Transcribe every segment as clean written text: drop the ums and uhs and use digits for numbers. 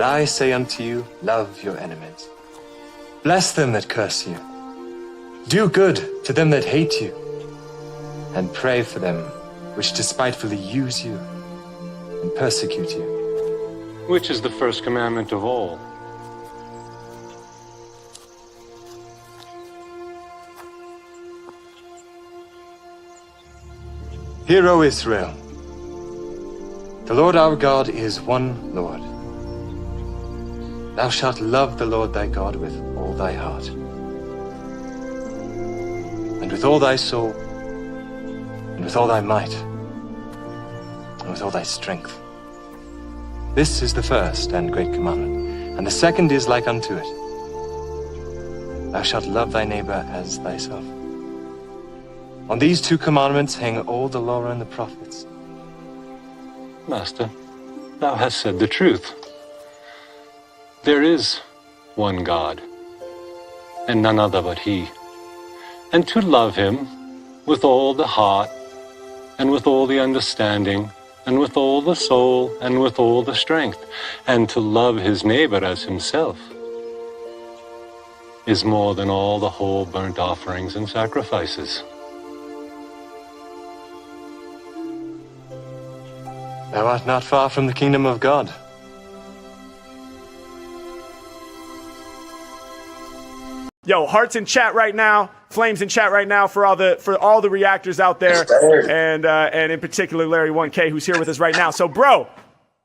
But I say unto you, love your enemies. Bless them that curse you. Do good to them that hate you. And pray for them which despitefully use you and persecute you. Which is the first commandment of all? Hear, O Israel, the Lord our God is one Lord. Thou shalt love the Lord thy God with all thy heart, and with all thy soul, and with all thy might, and with all thy strength. This is the first and great commandment, and the second is like unto it. Thou shalt love thy neighbor as thyself. On these two commandments hang all the law and the prophets. Master, thou hast said the truth. There is one God, and none other but He. And to love Him with all the heart, and with all the understanding, and with all the soul, and with all the strength, and to love his neighbor as himself, is more than all the whole burnt offerings and sacrifices. Thou art not far from the kingdom of God. Yo, hearts in chat right now, flames in chat right now for all the reactors out there, and in particular Larry 1K who's here with us right now. So, bro,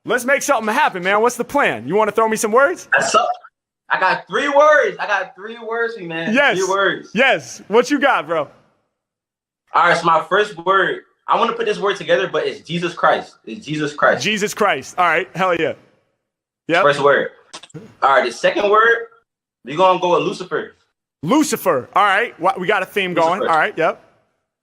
let's make something happen, man. What's the plan? You want to throw me some words? I got 3 words. I got 3 words for you, man. Yes. 3 words. Yes. What you got, bro? All right. So my first word, I want to put this word together, but it's Jesus Christ. It's Jesus Christ. Jesus Christ. All right. Hell yeah. Yep. First word. All right. The second word, we're gonna go with Lucifer. Lucifer. All right. We got a theme going. Lucifer. All right. Yep.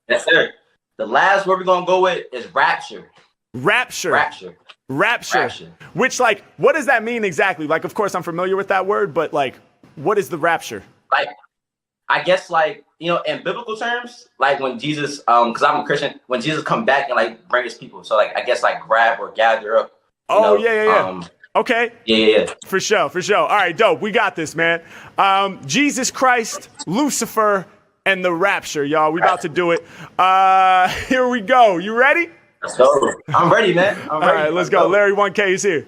Yes, sir. The last word we're gonna go with is rapture. Rapture. Rapture. Rapture. Rapture. Which, like, what does that mean exactly? Like, of course, I'm familiar with that word, but like, what is the rapture? Like, I guess, like, you know, in biblical terms, like when Jesus, because I'm a Christian, when Jesus come back and like bring his people, so like I guess like grab or gather up. Oh, yeah. Okay. Yeah. For sure. All right, dope. We got this, man. Jesus Christ, Lucifer, and the rapture, y'all. We about to do it. Here we go. You ready? Let's go. I'm ready, man. I'm ready. All right, let's go. Larry 1K is here.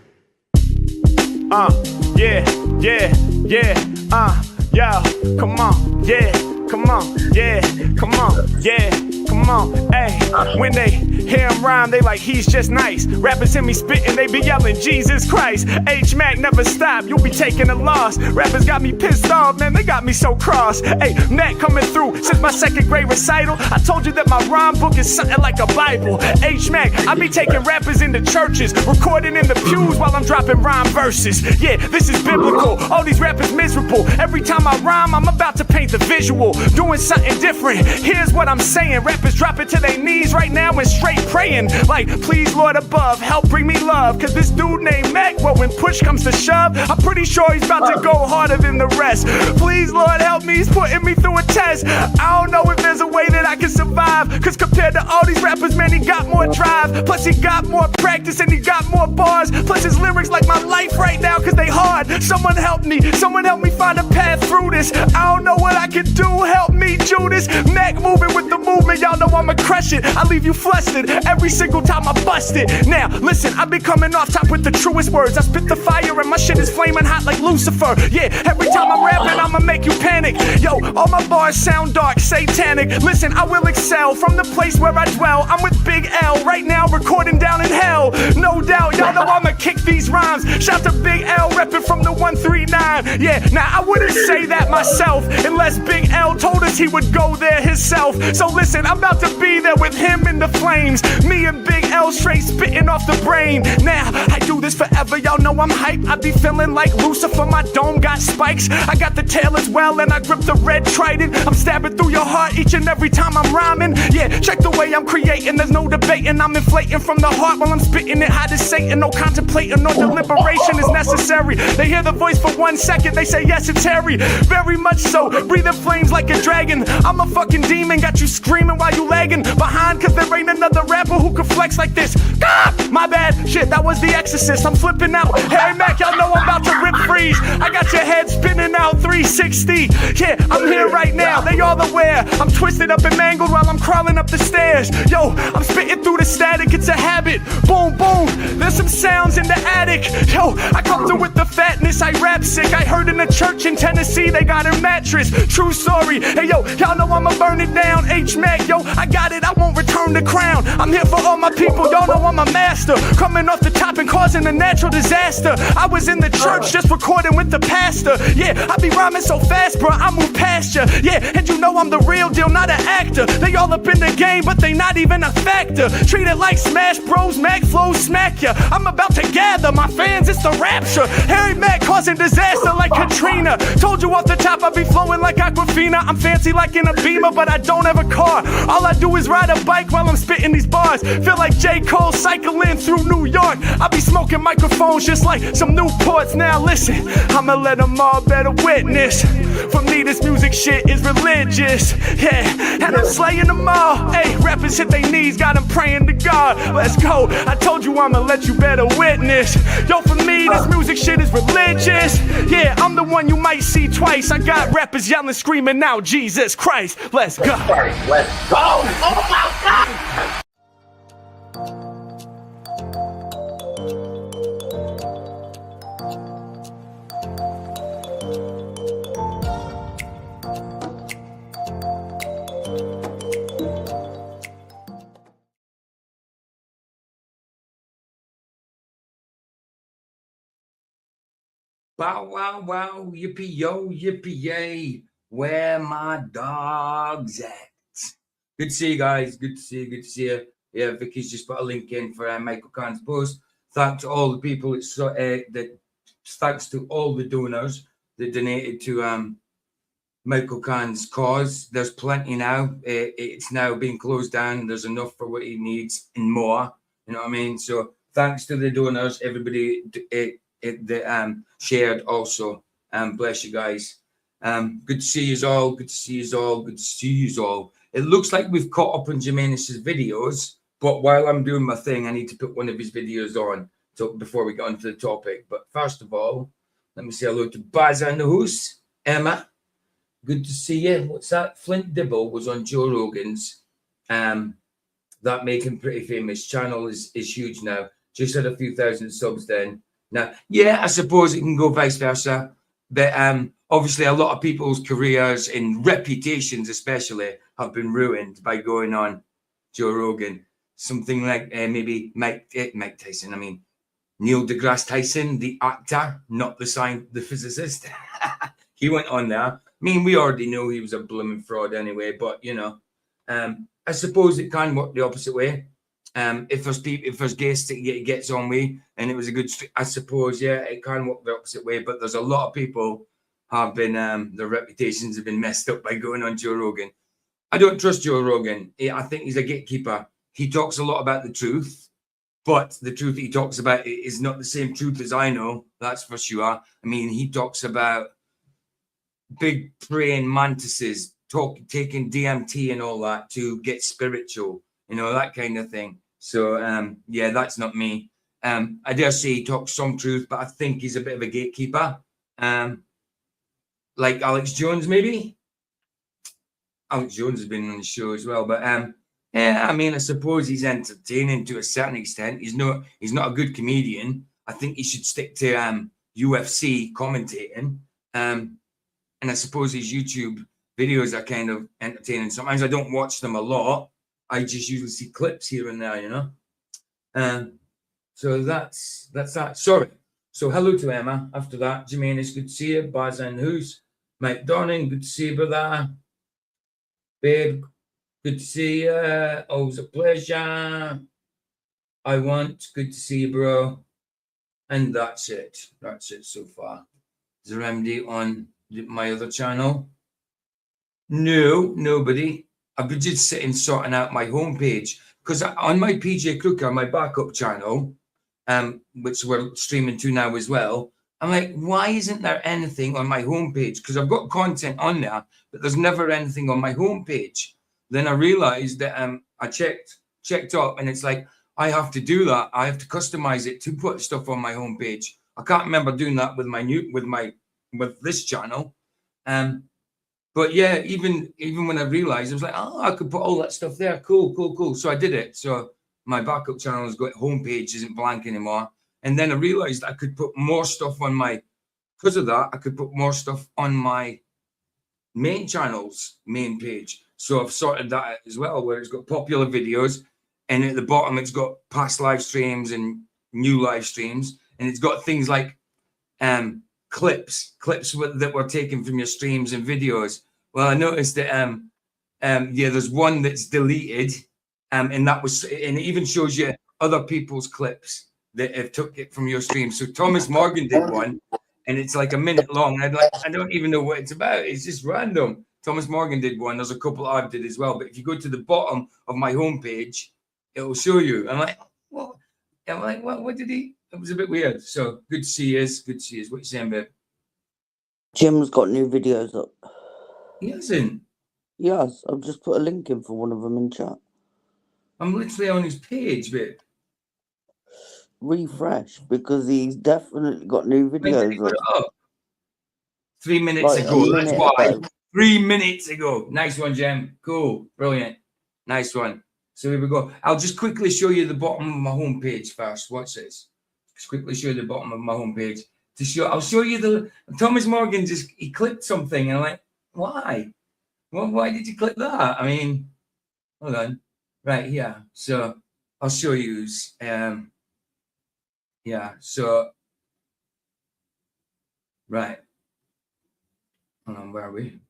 Yo, come on, yeah, come on, yeah, come on, yeah, come on, hey. When they hear him rhyme, they like, he's just nice. Rappers hear me spitting, they be yelling, Jesus Christ. H-Mac never stop, you'll be taking a loss. Rappers got me pissed off, man, they got me so cross. Hey, Mac coming through since my 2nd grade recital. I told you that my rhyme book is something like a Bible. H-Mac, I be taking rappers into churches, recording in the pews while I'm dropping rhyme verses. Yeah, this is biblical, all these rappers miserable. Every time I rhyme, I'm about to paint the visual, doing something different. Here's what I'm saying, rappers dropping to their knees right now and straight praying, like, please Lord above, help bring me love, cause this dude named Mac, well, when push comes to shove, I'm pretty sure he's about to go harder than the rest. Please Lord help me, he's putting me through a test. I don't know if there's a way that I can survive, cause compared to all these rappers, man, he got more drive, plus he got more practice and he got more bars, plus his lyrics like my life right now, cause they hard. Someone help me find a path through this. I don't know what I can do, help me Judas. Mac moving with the movement, y'all know I'ma crush it. I leave you flustered every single time I bust it. Now, listen, I be coming off top with the truest words. I spit the fire and my shit is flaming hot like Lucifer. Yeah, every time I'm rapping, I'ma make you panic. Yo, all my bars sound dark, satanic. Listen, I will excel from the place where I dwell. I'm with Big L right now, recording down in hell. No doubt, y'all know I'ma kick these rhymes. Shout to Big L, repping from the 139. Yeah, now I wouldn't say that myself unless Big L told us he would go there himself. So listen, I'm about to be there with him in the flames. Me and Big L straight spitting off the brain. Now, I do this forever, y'all know I'm hype. I be feeling like Lucifer, my dome got spikes. I got the tail as well and I grip the red trident. I'm stabbing through your heart each and every time I'm rhyming. Yeah, check the way I'm creating, there's no debating. I'm inflating from the heart while I'm spitting it hot as Satan. No contemplating, no deliberation is necessary. They hear the voice for 1 second, they say yes, it's Harry. Very much so, breathing flames like a dragon. I'm a fucking demon, got you screaming dreaming while you lagging behind, cause there ain't another rapper who can flex like this. Ah, my bad, shit, that was The Exorcist. I'm flipping out. Harry Mack, y'all know I'm about to rip freeze. I got your head spinning out 360. Yeah, I'm here right now, they all aware. I'm twisted up and mangled while I'm crawling up the stairs. Yo, I'm spitting through the static, it's a habit. Boom, boom, there's some sounds in the attic. Yo, I come through with the fatness, I rap sick. I heard in a church in Tennessee they got a mattress. True story. Hey yo, y'all know I'ma burn it down. H-Mac, yo, I got it, I won't return the crown. I'm here for all my people, y'all know I'm a master. Coming off the top and causing a natural disaster. I was in the church just recording with the pastor. Yeah, I be rhyming so fast, bro, I move past ya. Yeah, and you know I'm the real deal, not an actor. They all up in the game, but they not even a factor. Treat it like Smash Bros, Mac flows smack ya. I'm about to gather my fans, it's the rapture. Harry Mack causing disaster like Katrina. Told you off the top I be flowing like Aquafina. I'm fancy like in a Beamer, but I don't have a car. All I do is ride a bike while I'm spitting these bars. Feel like J. Cole cycling through New York. I be smoking microphones just like some Newports. Now listen, I'ma let them all better witness. For me this music shit is religious. Yeah, and I'm slaying them all. Hey, rappers hit their knees, got them praying to God. Let's go, I told you I'ma let you better witness. Yo, for me this music shit is religious. Yeah, I'm the one you might see twice. I got rappers yelling, screaming out, Jesus Christ. Let's go. Let's go. Oh my God. Bow wow wow, yippee yo, yippee yay. Where my dogs at? Good to see you guys. Good to see you. Good to see you. Yeah, Vicky's just put a link in for Michael Khan's post. Thanks to all the people thanks to all the donors that donated to Michael Khan's cause. There's plenty now. It's now being closed down. There's enough for what he needs and more. You know what I mean? So thanks to the donors, everybody that shared also. Bless you guys. Good to see you all. Good to see you all. Good to see you all. It looks like we've caught up on Jimenez's videos, but while I'm doing my thing, I need to put one of his videos on before we get onto the topic. But first of all, let me say hello to Baz and the host, Emma. Good to see you. What's that? Flint Dibble was on Joe Rogan's. That make him pretty famous. Channel is huge now. Just had a few thousand subs then. Now, yeah, I suppose it can go vice versa. But obviously, a lot of people's careers and reputations, especially, have been ruined by going on Joe Rogan. Something like maybe Mike Tyson. I mean, Neil deGrasse Tyson, the actor, not the physicist. He went on there. I mean, we already knew he was a blooming fraud anyway. But you know, I suppose it can work the opposite way. If there's guests that he gets on with, and it was a good, I suppose, yeah, it can work the opposite way. But there's a lot of people have been, their reputations have been messed up by going on Joe Rogan. I don't trust Joe Rogan. I think he's a gatekeeper. He talks a lot about the truth, but the truth he talks about is not the same truth as I know. That's for sure. I mean, he talks about big praying mantises, taking DMT and all that to get spiritual, you know, that kind of thing. So, yeah, that's not me. I dare say he talks some truth, but I think he's a bit of a gatekeeper. Like Alex Jones, maybe. Alex Jones has been on the show as well, but yeah, I mean, I suppose he's entertaining to a certain extent. He's not a good comedian. I think he should stick to UFC commentating. And I suppose his YouTube videos are kind of entertaining. Sometimes I don't watch them a lot. I just usually see clips here and there, you know. So that's that. Sorry. So hello to Emma. After that, Jermaine, it's good to see you. Baz and who's Mike Donning, good to see you, brother. Babe, good to see you. Always a pleasure. Good to see you, bro. And that's it. That's it so far. Is there MD on my other channel? No, nobody. I've been just sitting sorting out my homepage because on my PJ Crooker, my backup channel, which we're streaming to now as well, I'm like, why isn't there anything on my homepage? Because I've got content on there, but there's never anything on my homepage. Then I realized that I checked up, and it's like I have to do that. I have to customize it to put stuff on my homepage. I can't remember doing that with with this channel. But yeah, even when I realized, I was like, oh, I could put all that stuff there. Cool. So I did it. So my backup channel has got homepage isn't blank anymore. And then I realized I could put more stuff on because of that, I could put more stuff on my main channel's main page. So I've sorted that out as well, where it's got popular videos, and at the bottom it's got past live streams and new live streams, and it's got things like clips that were taken from your streams and videos. Well, I noticed that yeah, there's one that's deleted, and it even shows you other people's clips that have took it from your stream. So Thomas Morgan did one, and it's like a minute long. I don't even know what it's about. It's just random. Thomas Morgan did one. There's a couple I've did as well. But if you go to the bottom of my homepage, it will show you. I'm like, what? I'm like, what did he? It was a bit weird. So good to see you. Good to see you. What you saying, babe? Jim's got new videos up. He hasn't. Yes, I've just put a link in for one of them in chat. I'm literally on his page, babe. Refresh, because he's definitely got new videos up. 3 minutes ago. That's why. 3 minutes ago. Nice one, Jem. Cool. Brilliant. Nice one. So here we go. I'll just quickly show you the bottom of my homepage first. Watch this. Just quickly show you the bottom of my homepage. I'll show you the Thomas Morgan he clicked something, and I'm like, why? Well, why did you click that? I mean, hold on. Right here. So I'll show you. Yeah. So right. Hold on. Where are we?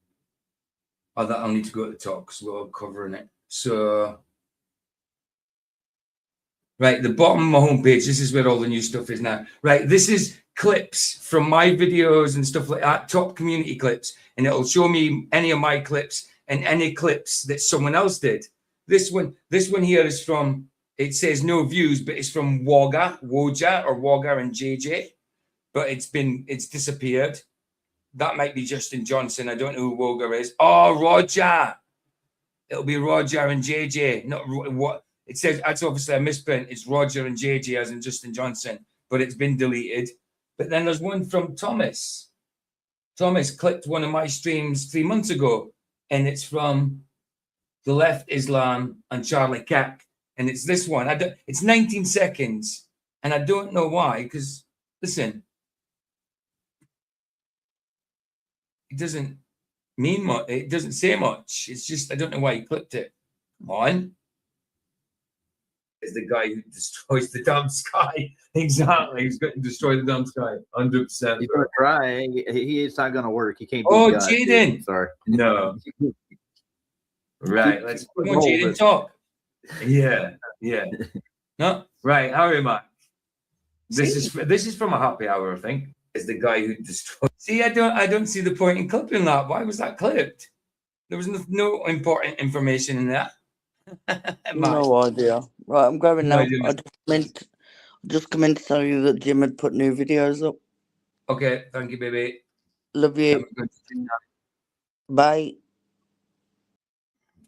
Oh, I'll need to go to the top because we're covering it. So. Right, the bottom of my homepage, this is where all the new stuff is now. Right, this is clips from my videos and stuff like that, top community clips, and it'll show me any of my clips and any clips that someone else did. This one here is from, it says no views, but it's from Woga and JJ, but it's disappeared. That might be Justin Johnson. I don't know who Woga is. Oh, Roger. It'll be Roger and JJ, not what. It says, that's obviously a misprint. It's Roger and JJ as in Justin Johnson, but it's been deleted. But then there's one from Thomas. Thomas clicked one of my streams 3 months ago, and it's from The Left Islam and Charlie Cack. And it's this one. It's 19 seconds, and I don't know why, because, listen, it doesn't mean much. It doesn't say much. It's just, I don't know why he clicked it. Come on. Is the guy who destroys the damn sky. Exactly. He's going to destroy the damn sky. 100%. He's going to try. It's not going to work. He can't. Oh, Jaden. Sorry. No. Right. Let's come on, Jaden, talk. Yeah. No. Right. How am I? This is from a happy hour, I think. Is the guy who destroyed. See, I don't see the point in clipping that. Why was that clipped? There was no important information in that. No idea. Right, I'm going now. I just come in to tell you that Jim had put new videos up. Okay, thank you, baby. Love you. Bye.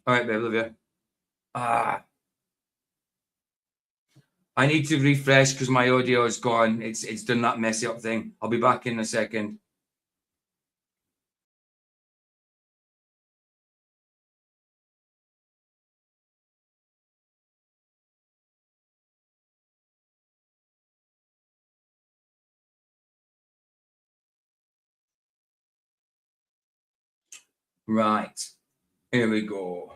All right, babe, love you. I need to refresh because my audio is gone. It's done that messy up thing. I'll be back in a second. Right, here we go.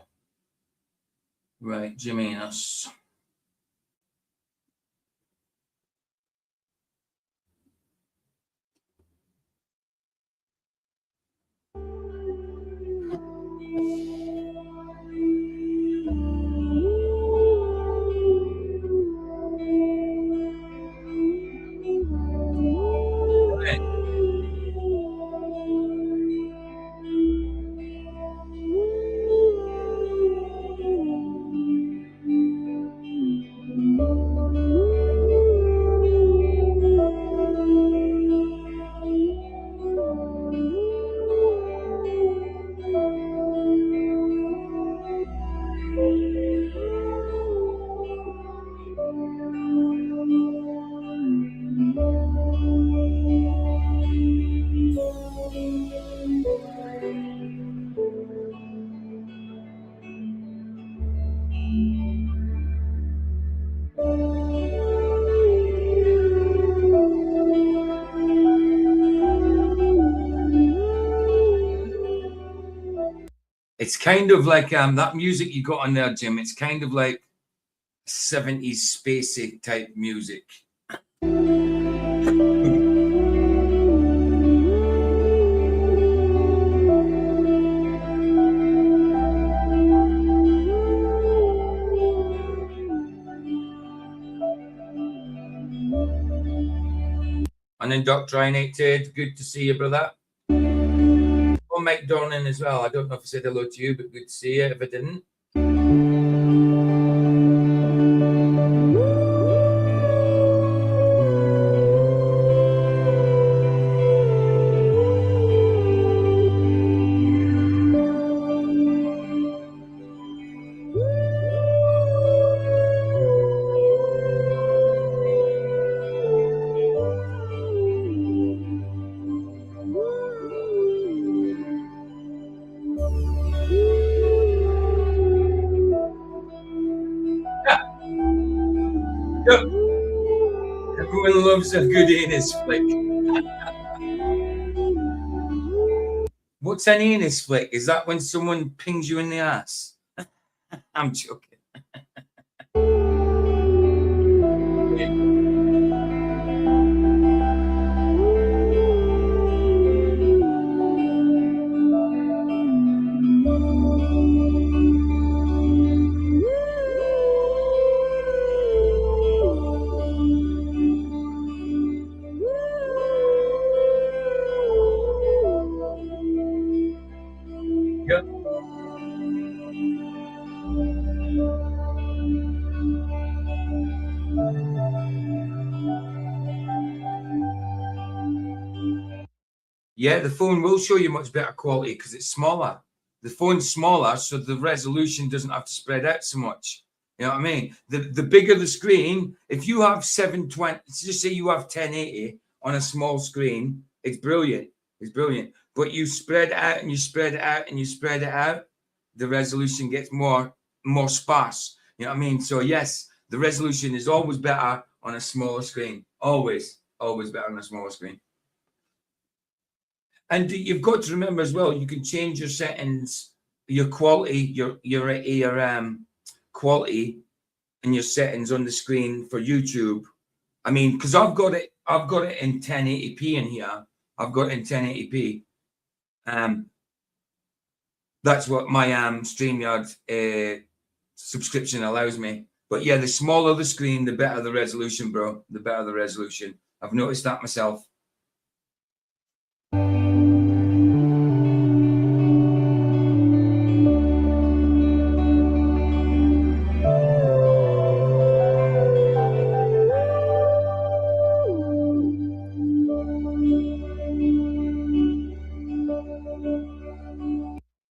Right, Jimenez. It's kind of like that music you got on there, Jim. It's kind of like 70s spacey type music. Unindoctrinated, good to see you, brother. Oh, Mike Dornan as well. I don't know if I said hello to you, but good to see you if I didn't. Everyone loves a good anus flick. What's an anus flick? Is that when someone pings you in the ass? I'm joking. Yeah, the phone will show you much better quality because it's smaller. The phone's smaller, so the resolution doesn't have to spread out so much. You know what I mean? The bigger the screen, if you have 720, just say you have 1080 on a small screen, it's brilliant. It's brilliant. But you spread it out and you spread it out and you spread it out, the resolution gets more sparse. You know what I mean? So yes, the resolution is always better on a smaller screen. Always better on a smaller screen. And you've got to remember as well, you can change your settings, your quality, your quality and your settings on the screen for YouTube. I mean, because I've got it in 1080p in here. I've got it in 1080p. That's what my StreamYard subscription allows me. But yeah, the smaller the screen, the better the resolution, bro. The better the resolution. I've noticed that myself.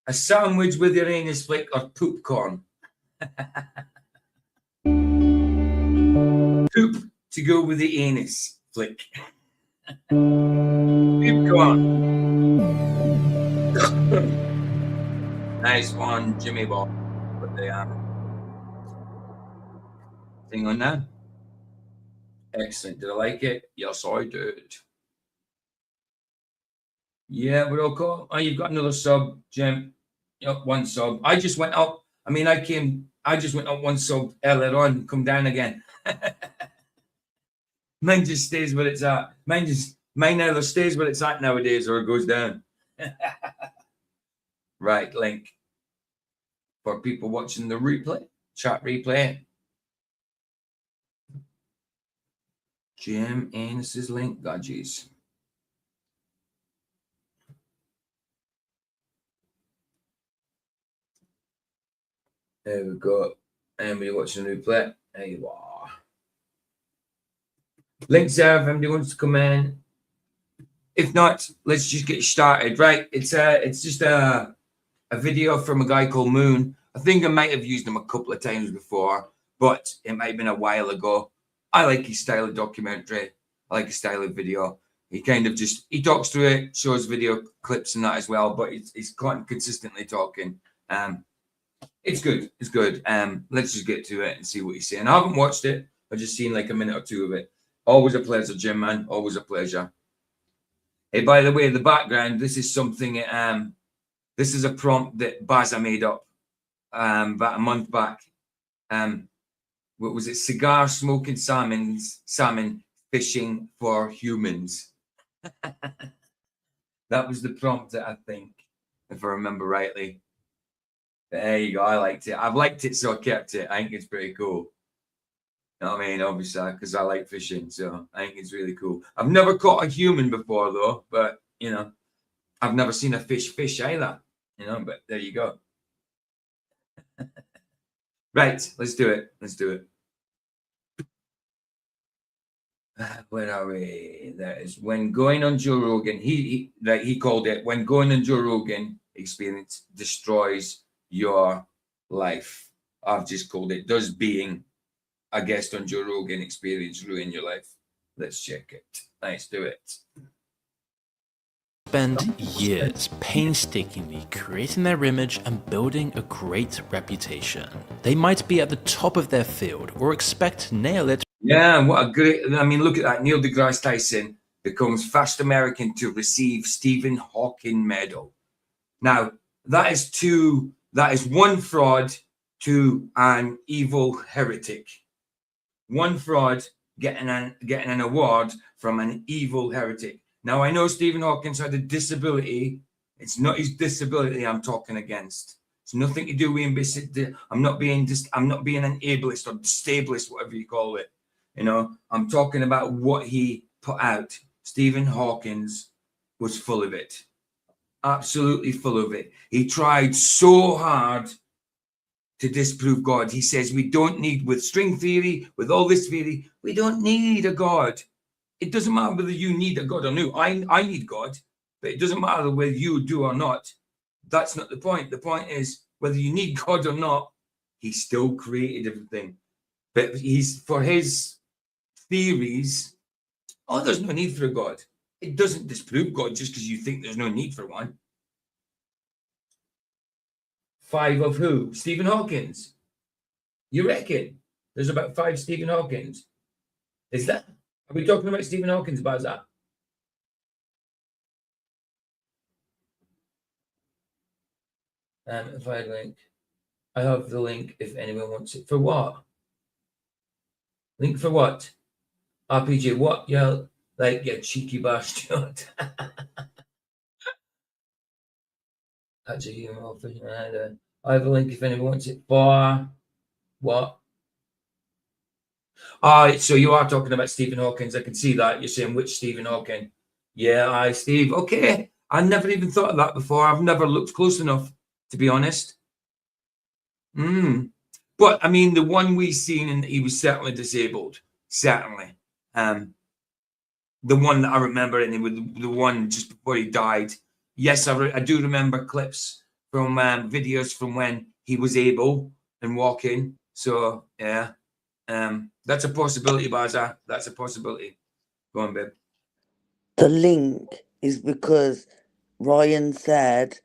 A sandwich with your anus flick or poop corn? Poop to go with the anus flick. Poop corn. Nice one, Jimmy Ball. Put the thing on that. Excellent. Did I like it? Yes, I did. Yeah, we're all cool. Oh, you've got another sub, Jim. Yep, one sub. I just went up. I mean, I just went up one sub earlier on, come down again. Mine just stays where it's at. Mine either stays where it's at nowadays or it goes down. Right, link. For people watching the replay, chat replay. Jim Anus's link, God jeez. There we go. Anybody watching the replay? There you are. Links there if anybody wants to come in. If not, let's just get started. Right. It's just a video from a guy called Moon. I think I might have used him a couple of times before, but it might have been a while ago. I like his style of documentary. I like his style of video. He kind of he talks through it, shows video clips and that as well, but he's consistently talking. It's good. It's good. Let's just get to it and see what he's saying. I haven't watched it. I've just seen like a minute or two of it. Always a pleasure, Jim, man. Always a pleasure. Hey, by the way, the background, this is something that This is a prompt that Baza made up about a month back. What was it? Cigar smoking salmon fishing for humans. That was the prompt, I think, if I remember rightly. There you go. I liked it. I've liked it, so I kept it. I think it's pretty cool. You know what I mean? Obviously, because I like fishing, so I think it's really cool. I've never caught a human before, though, but, you know, I've never seen a fish either, you know, but there you go. Right, let's do it. Let's do it. Where are we? That is when going on Joe Rogan. He called it when going on Joe Rogan experience destroys your life. I've just called it does being a guest on Joe Rogan experience ruin your life? Let's check it. Let's do it. Spend years painstakingly creating their image and building a great reputation. They might be at the top of their field or expect to nail it. Yeah, what a great, I mean, look at that. Neil deGrasse Tyson becomes first American to receive Stephen Hawking Medal. Now, that is one fraud to an evil heretic. One fraud getting an award from an evil heretic. Now, I know Stephen Hawking had a disability. It's not his disability I'm talking against. It's nothing to do with him. I'm not being an ableist or disableist, whatever you call it. You know, I'm talking about what he put out. Stephen Hawking was full of it. Absolutely full of it. He tried so hard to disprove God. He says we don't need, with string theory, with all this theory, we don't need a God. It doesn't matter whether you need a God or no. I need God, but it doesn't matter whether you do or not. That's not the point. The point is whether you need God or not, he still created everything. But for his theories, there's no need for a God. It doesn't disprove God just because you think there's no need for one. 5 of who? Stephen Hawking. You reckon there's about 5 Stephen Hawking? Is that? Are we talking about Stephen Hawking about that? If I link, I have the link if anyone wants it. For what? Link for what? RPG, what? Yeah, like, you cheeky bastard. Actually, I have a link if anyone wants it. For what? So you are talking about Stephen Hawking. I can see that. You're saying which Stephen Hawking? Yeah, Steve. Okay. I never even thought of that before. I've never looked close enough, to be honest. But, I mean, the one we seen, and he was certainly disabled. Certainly. The one that I remember, and it was the one just before he died. Yes, I do remember clips from videos from when he was able and walking. So, yeah. That's a possibility, Baza. That's a possibility. Go on, babe. The link is because Ryan said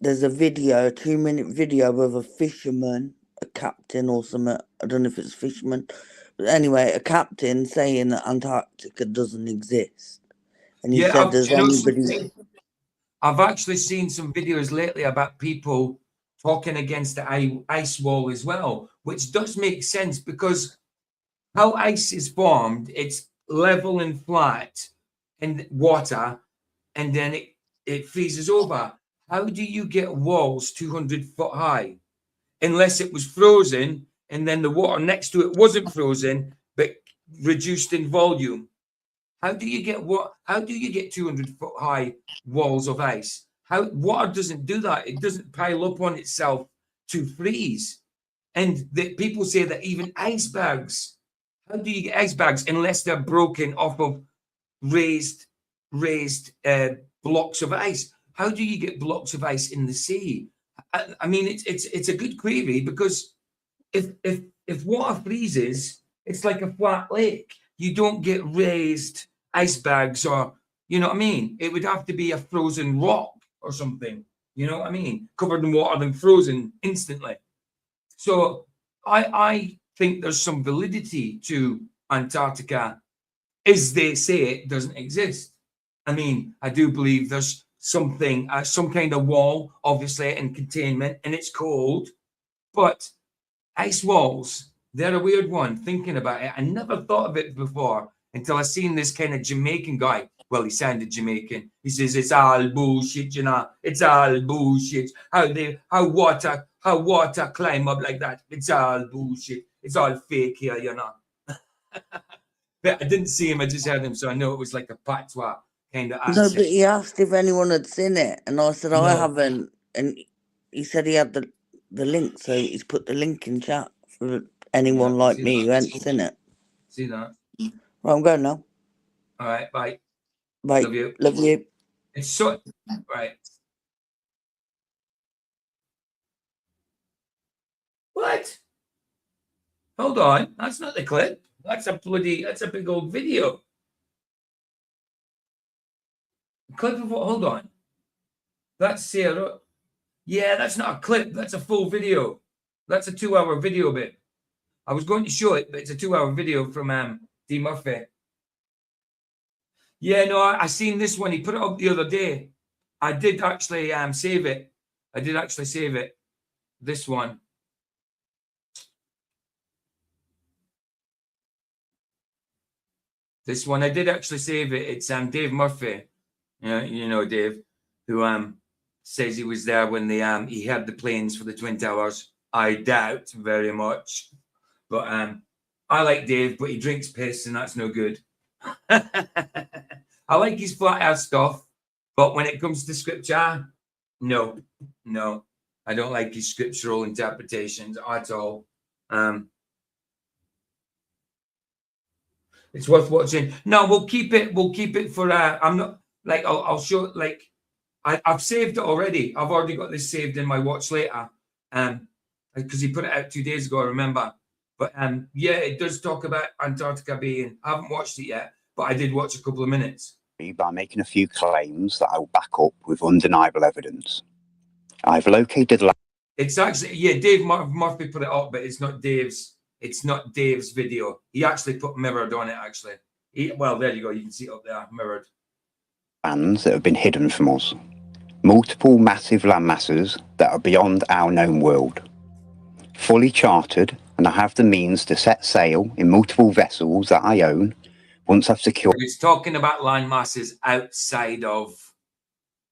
there's a video, a 2-minute video of a fisherman, a captain or something. I don't know if it's a fisherman. But anyway, a captain saying that Antarctica doesn't exist. And he said there's anybody... I've actually seen some videos lately about people talking against the ice wall as well, which does make sense because how ice is formed, it's level and flat in water, and then it freezes over. How do you get walls 200 foot high? Unless it was frozen, and then the water next to it wasn't frozen, but reduced in volume. How do you get 200 foot high walls of ice? Water doesn't do that. It doesn't pile up on itself to freeze. And people say that even icebergs, how do you get icebergs unless they're broken off of raised blocks of ice? How do you get blocks of ice in the sea? I mean, it's a good query because if water freezes, it's like a flat lake. You don't get raised icebergs, or, you know what I mean? It would have to be a frozen rock or something, you know what I mean? Covered in water and frozen instantly. So I think there's some validity to Antarctica, as they say it doesn't exist. I mean, I do believe there's something, some kind of wall, obviously in containment, and it's cold. But ice walls, they're a weird one. Thinking about it, I never thought of it before until I seen this kind of Jamaican guy. Well, he sounded Jamaican. He says it's all bullshit, you know. It's all bullshit. How water climb up like that. It's all bullshit. It's all fake here, you know. But I didn't see him. I just heard him, so I know it was like a patois kind of No, accent. but he asked if anyone had seen it, and I said I No. haven't, and he said he had the link, so he's put the link in chat for anyone Yeah, like see me that. who hasn't seen it. See that? Right, I'm going now. All right, bye. Bye. Love you. Love you. It's so right. What? Hold on. That's not the clip. That's a big old video. Clip of what? Hold on. That's Sarah. Yeah, that's not a clip. That's a full video. That's a 2-hour video bit. I was going to show it, but it's a 2-hour video from D. Murphy. Yeah, no, I seen this one. He put it up the other day. I did actually save it. I did actually save it. This one. This one, I did actually save it. It's Dave Murphy. Yeah, you know Dave, who says he was there when he had the planes for the Twin Towers. I doubt very much. But I like Dave, but he drinks piss, and that's no good. I like his flat earth stuff, but when it comes to scripture, no. I don't like his scriptural interpretations at all. It's worth watching. No, we'll keep it for I'm not like I'll show like I've saved it already. I've already got this saved in my watch later. Because he put it out 2 days ago, I remember. But yeah, it does talk about Antarctica being. I haven't watched it yet, but I did watch a couple of minutes. By making a few claims that I will back up with undeniable evidence. I've located. It's actually Dave Murphy put it up, but it's not Dave's. It's not Dave's video. He actually put mirrored on it. Actually, well, there you go. You can see it up there, mirrored. Lands that have been hidden from us. Multiple massive land masses that are beyond our known world. Fully chartered, and I have the means to set sail in multiple vessels that I own once I've secured. It's talking about land masses outside of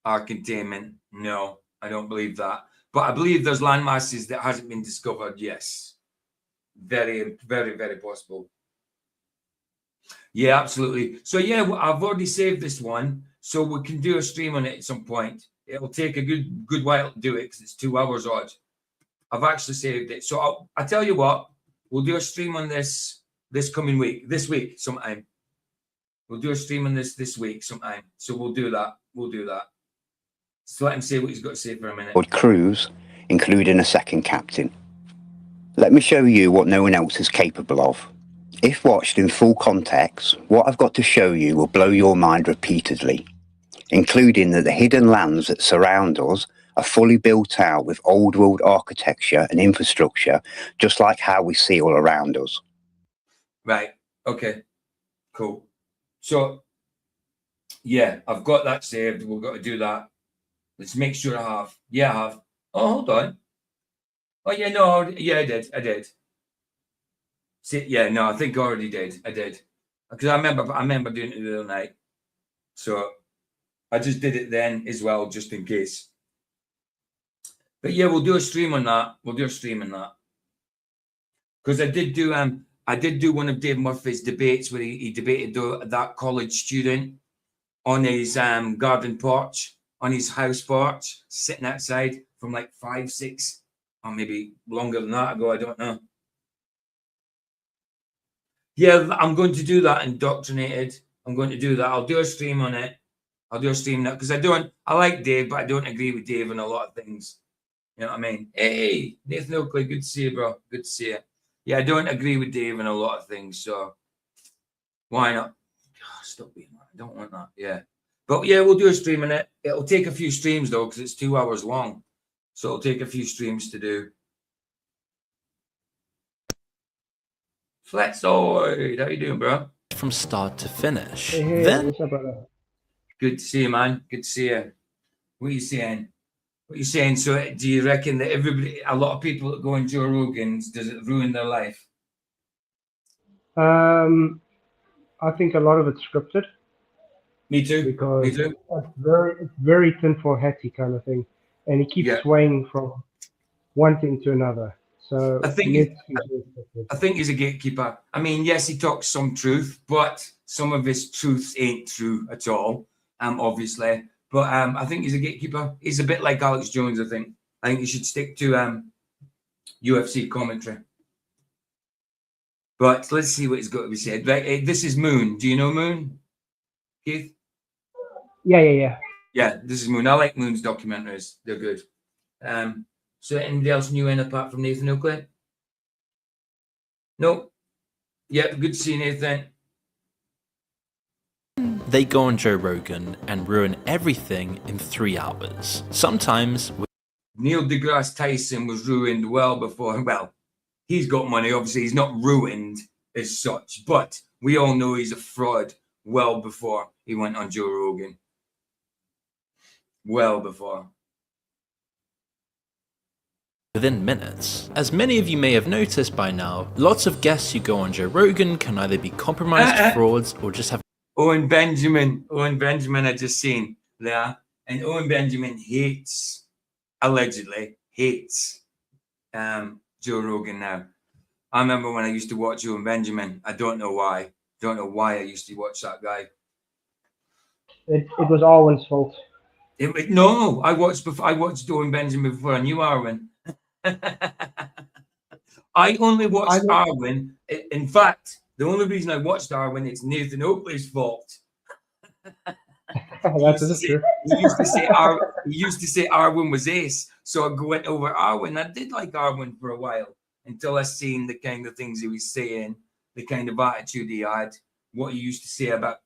our containment. No, I don't believe that. But I believe there's land masses that hasn't been discovered. Yes. Very, very, very possible. Yeah, absolutely. So yeah, I've already saved this one, so we can do a stream on it at some point. It'll take a good while to do it because it's 2 hours odd. I've actually saved it. So I'll tell you what, we'll do a stream on this coming week, this week sometime. We'll do a stream on this week sometime. So we'll do that. So let him say what he's got to say for a minute. Cruise, including a second captain. Let me show you what no one else is capable of. If watched in full context, what I've got to show you will blow your mind repeatedly, including that the hidden lands that surround us are fully built out with old world architecture and infrastructure, just like how we see all around us. Right. Okay. Cool. So, yeah, I've got that saved. We've got to do that. Let's make sure I have. Yeah, I have. Oh, hold on. Oh, yeah, no. Yeah, I did. See, yeah, no, I think I already did. I did. Because I remember doing it the other night. So, I just did it then as well, just in case. But yeah, we'll do a stream on that. Because I did do one of Dave Murphy's debates where he debated that college student on his garden porch, on his house porch, sitting outside from like 5, 6, or maybe longer than that ago. I don't know. Yeah, I'm going to do that. Indoctrinated. I'm going to do that. I'll do a stream on it. I'll do a stream now because I like Dave, but I don't agree with Dave on a lot of things. You know what I mean? Hey, Nathan Oakley, good to see you, bro. Good to see you. Yeah, I don't agree with Dave on a lot of things, so why not? Oh, stop being that. I don't want that. Yeah. But yeah, we'll do a stream on it. It'll take a few streams though, because it's 2 hours long. So it'll take a few streams to do. Fletzoid, how you doing, bro? From start to finish. Hey, Then what's up, brother? Good to see you, man. Good to see you. What are you saying? What are you saying? So do you reckon that a lot of people that go on Joe Rogan's, does it ruin their life? I think a lot of it's scripted Me too. because Me too. it's very tinfoil hatty kind of thing, and he keeps Yeah. swaying from one thing to another. So I think Ned is very scripted. I think he's a gatekeeper. I mean, yes, he talks some truth, but some of his truths ain't true at all. Obviously. But I think he's a gatekeeper. He's a bit like Alex Jones, I think. I think he should stick to UFC commentary. But let's see what he's got to be said. Right, this is Moon. Do you know Moon, Keith? Yeah. Yeah, this is Moon. I like Moon's documentaries. They're good. So anybody else new in apart from Nathan Oakley? No. Yeah, good to see you, Nathan. They go on Joe Rogan and ruin everything in 3 hours. Sometimes Neil deGrasse Tyson was ruined well before. Well, he's got money. Obviously, he's not ruined as such, but we all know he's a fraud well before he went on Joe Rogan. Well before. within minutes. As many of you may have noticed by now, lots of guests who go on Joe Rogan can either be compromised frauds or just have Owen Benjamin I just seen there, and Owen Benjamin allegedly hates Joe Rogan now. I remember when I used to watch Owen Benjamin. I don't know why. I used to watch that guy. It was Arwen's fault. No, I watched Owen Benjamin before I knew Arwen. I only watched Arwen. In fact, the only reason I watched Arwen, it's Nathan Oakley's fault. That's true. He used to say Arwen was ace, so I went over Arwen. I did like Arwen for a while until I seen the kind of things he was saying, the kind of attitude he had, what he used to say about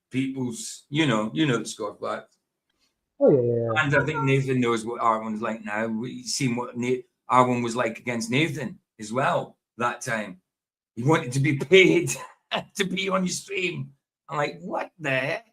people's, you know the score flat. Oh yeah. And I think Nathan knows what Arwen's like now. We've seen what Arwen was like against Nathan as well that time. He wanted to be paid to be on your stream. I'm like, what the heck?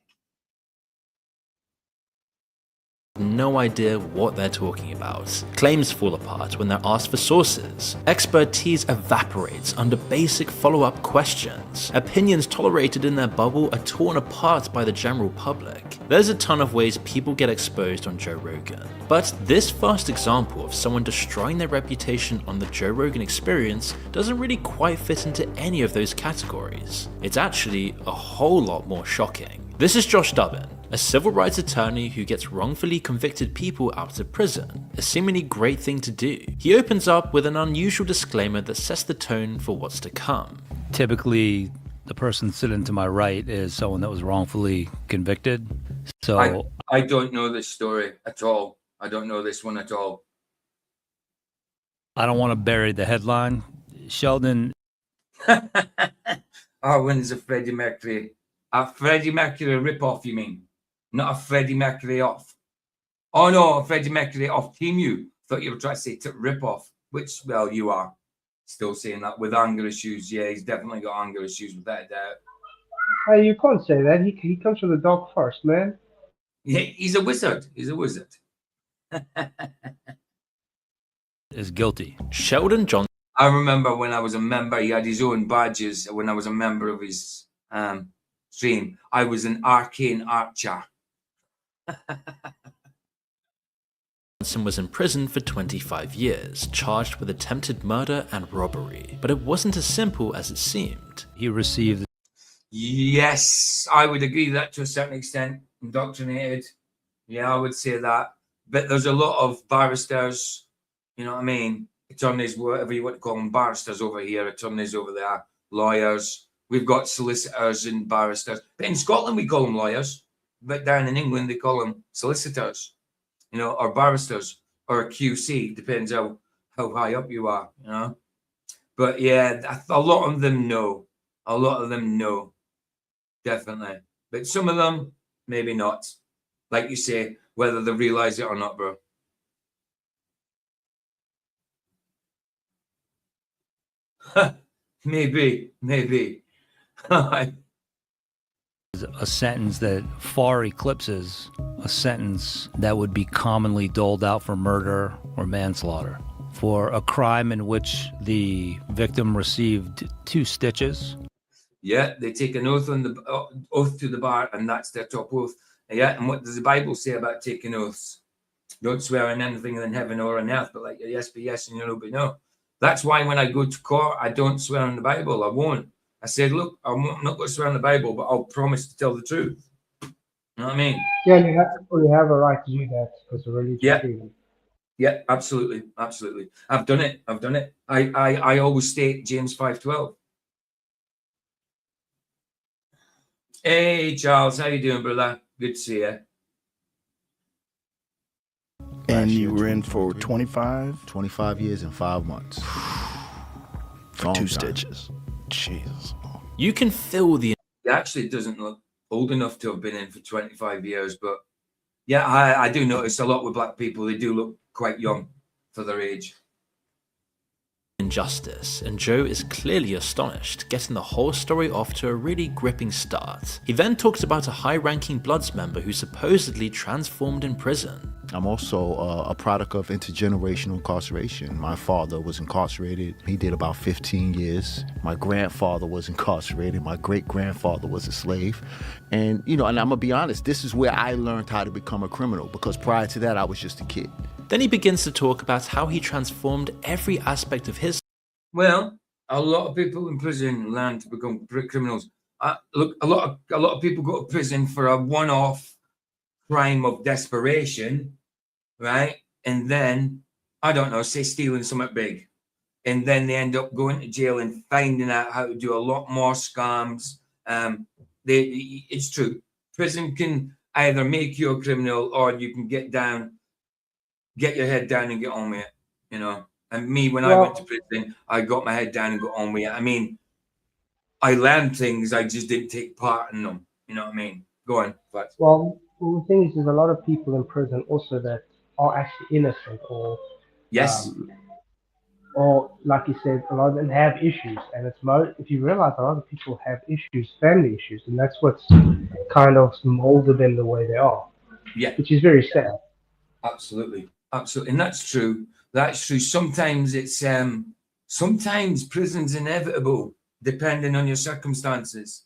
no idea what they're talking about. Claims fall apart when they're asked for sources. Expertise evaporates under basic follow-up questions. Opinions tolerated in their bubble are torn apart by the general public. There's a ton of ways people get exposed on Joe Rogan, but this first example of someone destroying their reputation on the Joe Rogan Experience doesn't really quite fit into any of those categories. It's actually a whole lot more shocking. This is Josh Dubbin, a civil rights attorney who gets wrongfully convicted people out of prison, a seemingly great thing to do. He opens up with an unusual disclaimer that sets the tone for what's to come. Typically, the person sitting to my right is someone that was wrongfully convicted. So I don't know this story at all. I don't know this one at all. I don't want to bury the headline. Sheldon. Arwen's a Freddie Mercury. A Freddie Mercury rip-off, you mean? Not a Freddie Mercury off. Oh no, a Freddie Mercury off Team U. Thought you were trying to say rip-off, which, well, you are still saying that with anger issues. Yeah, he's definitely got anger issues without a doubt. Hey, you can't say that. He comes from the dark forest, man. Yeah, he's a wizard. He's a wizard. Is guilty. Sheldon Johnson. I remember when I was a member, he had his own badges. When I was a member of his stream, I was an arcane archer. Johnson was in prison for 25 years, charged with attempted murder and robbery. But it wasn't as simple as it seemed. He received. Yes, I would agree that to a certain extent. Indoctrinated. Yeah, I would say that. But there's a lot of barristers, you know what I mean? Attorneys, whatever you want to call them, barristers over here, attorneys over there, lawyers. We've got solicitors and barristers. But in Scotland, we call them lawyers. But down in England, they call them solicitors, you know, or barristers, or a QC. Depends how high up you are, you know. But yeah, a lot of them know. A lot of them know. Definitely. But some of them, maybe not. Like you say, whether they realize it or not, bro. Maybe. a sentence that far eclipses a sentence that would be commonly doled out for murder or manslaughter. For a crime in which the victim received 2 stitches. Yeah, they take an oath on the oath to the bar, and that's their top oath. Yeah, and what does the Bible say about taking oaths? Don't swear on anything in heaven or on earth, but like your yes be yes and your no be no. That's why when I go to court, I don't swear on the Bible. I won't. I said, look, I'm not going to swear on the Bible, but I'll promise to tell the truth. You know what I mean? Yeah, you have a right to do that because of religious freedom. Yeah, absolutely, absolutely. I've done it. I always state James 5:12. Hey, Charles, how you doing, brother? Good to see you. And you were in for 25? 25 years and 5 months. For 2 stitches. Jesus. You can feel the... He actually doesn't look old enough to have been in for 25 years, but yeah, I do notice a lot with black people. They do look quite young for their age. Injustice, and Joe is clearly astonished, getting the whole story off to a really gripping start. He then talks about a high-ranking Bloods member who supposedly transformed in prison. I'm also a product of intergenerational incarceration. My father was incarcerated. He did about 15 years. My grandfather was incarcerated. My great-grandfather was a slave. And, you know, and I'm gonna be honest, this is where I learned how to become a criminal, because prior to that, I was just a kid. Then he begins to talk about how he transformed every aspect of his... Well, a lot of people in prison learn to become criminals. Look, a lot of people go to prison for a one-off crime of desperation, right? And then, I don't know, say stealing something big. And then they end up going to jail and finding out how to do a lot more scams. It's true. Prison can either make you a criminal or you can get your head down and get on with it, you know. And me, when I went to prison, I got my head down and got on with it. I mean, I learned things, I just didn't take part in them. You know what I mean? Go on. But. Well, the thing is, there's a lot of people in prison also that are actually innocent, or yes, or like you said, a lot of them have issues, and it's if you realize a lot of people have issues, family issues, and that's what's kind of molded them the way they are. Yeah, which is very sad. Absolutely, absolutely, and that's true. That's true. Sometimes it's sometimes prison's inevitable, depending on your circumstances.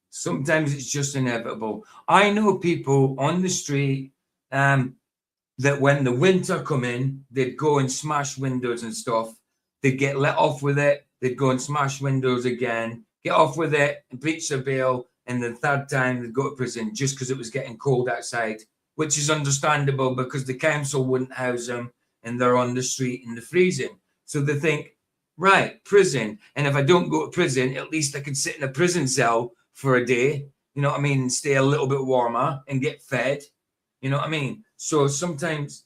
Sometimes it's just inevitable. I know people on the street that when the winter come in, they'd go and smash windows and stuff. They'd get let off with it. They'd go and smash windows again, get off with it, and breach their bail. And the third time they'd go to prison just because it was getting cold outside, which is understandable because the council wouldn't house them and they're on the street in the freezing. So they think, right, prison. And if I don't go to prison, at least I can sit in a prison cell for a day, you know what I mean, and stay a little bit warmer and get fed, you know what I mean? So sometimes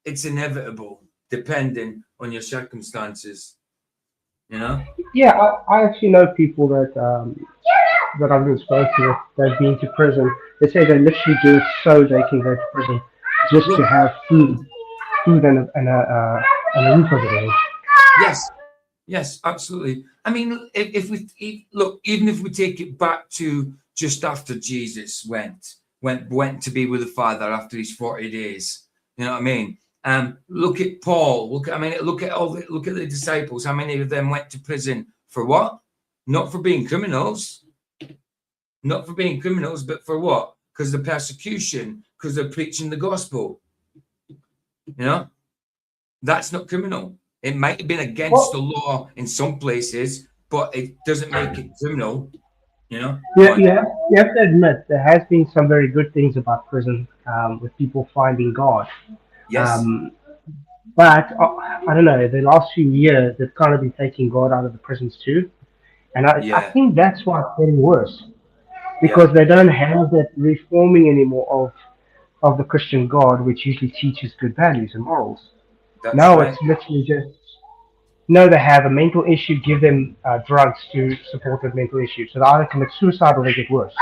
it's inevitable, depending on your circumstances, you know? Yeah, I actually know people that that I've been spoken to, they've been to prison. They say they literally do it so they can go to prison, just to have food and a roof over their head. Yes, absolutely. I mean, if we look, even if we take it back to just after Jesus went to be with the Father after his 40 days, you know what I mean? Look at Paul. Look at the disciples. How many of them went to prison for what? Not for being criminals. Not for being criminals, but for what? Because of persecution, because they're preaching the gospel. You know, that's not criminal. It might have been against the law in some places, but it doesn't make it criminal. You know. Yeah, you have to admit there has been some very good things about prison, with people finding God. Yes. But I don't know. The last few years, they've kind of been taking God out of the prisons too, and I think that's why it's getting worse, because they don't have that reforming anymore of the Christian God, which usually teaches good values and morals. It's literally just, they have a mental issue, give them drugs to support that mental issue. So they either commit suicide or they get worse.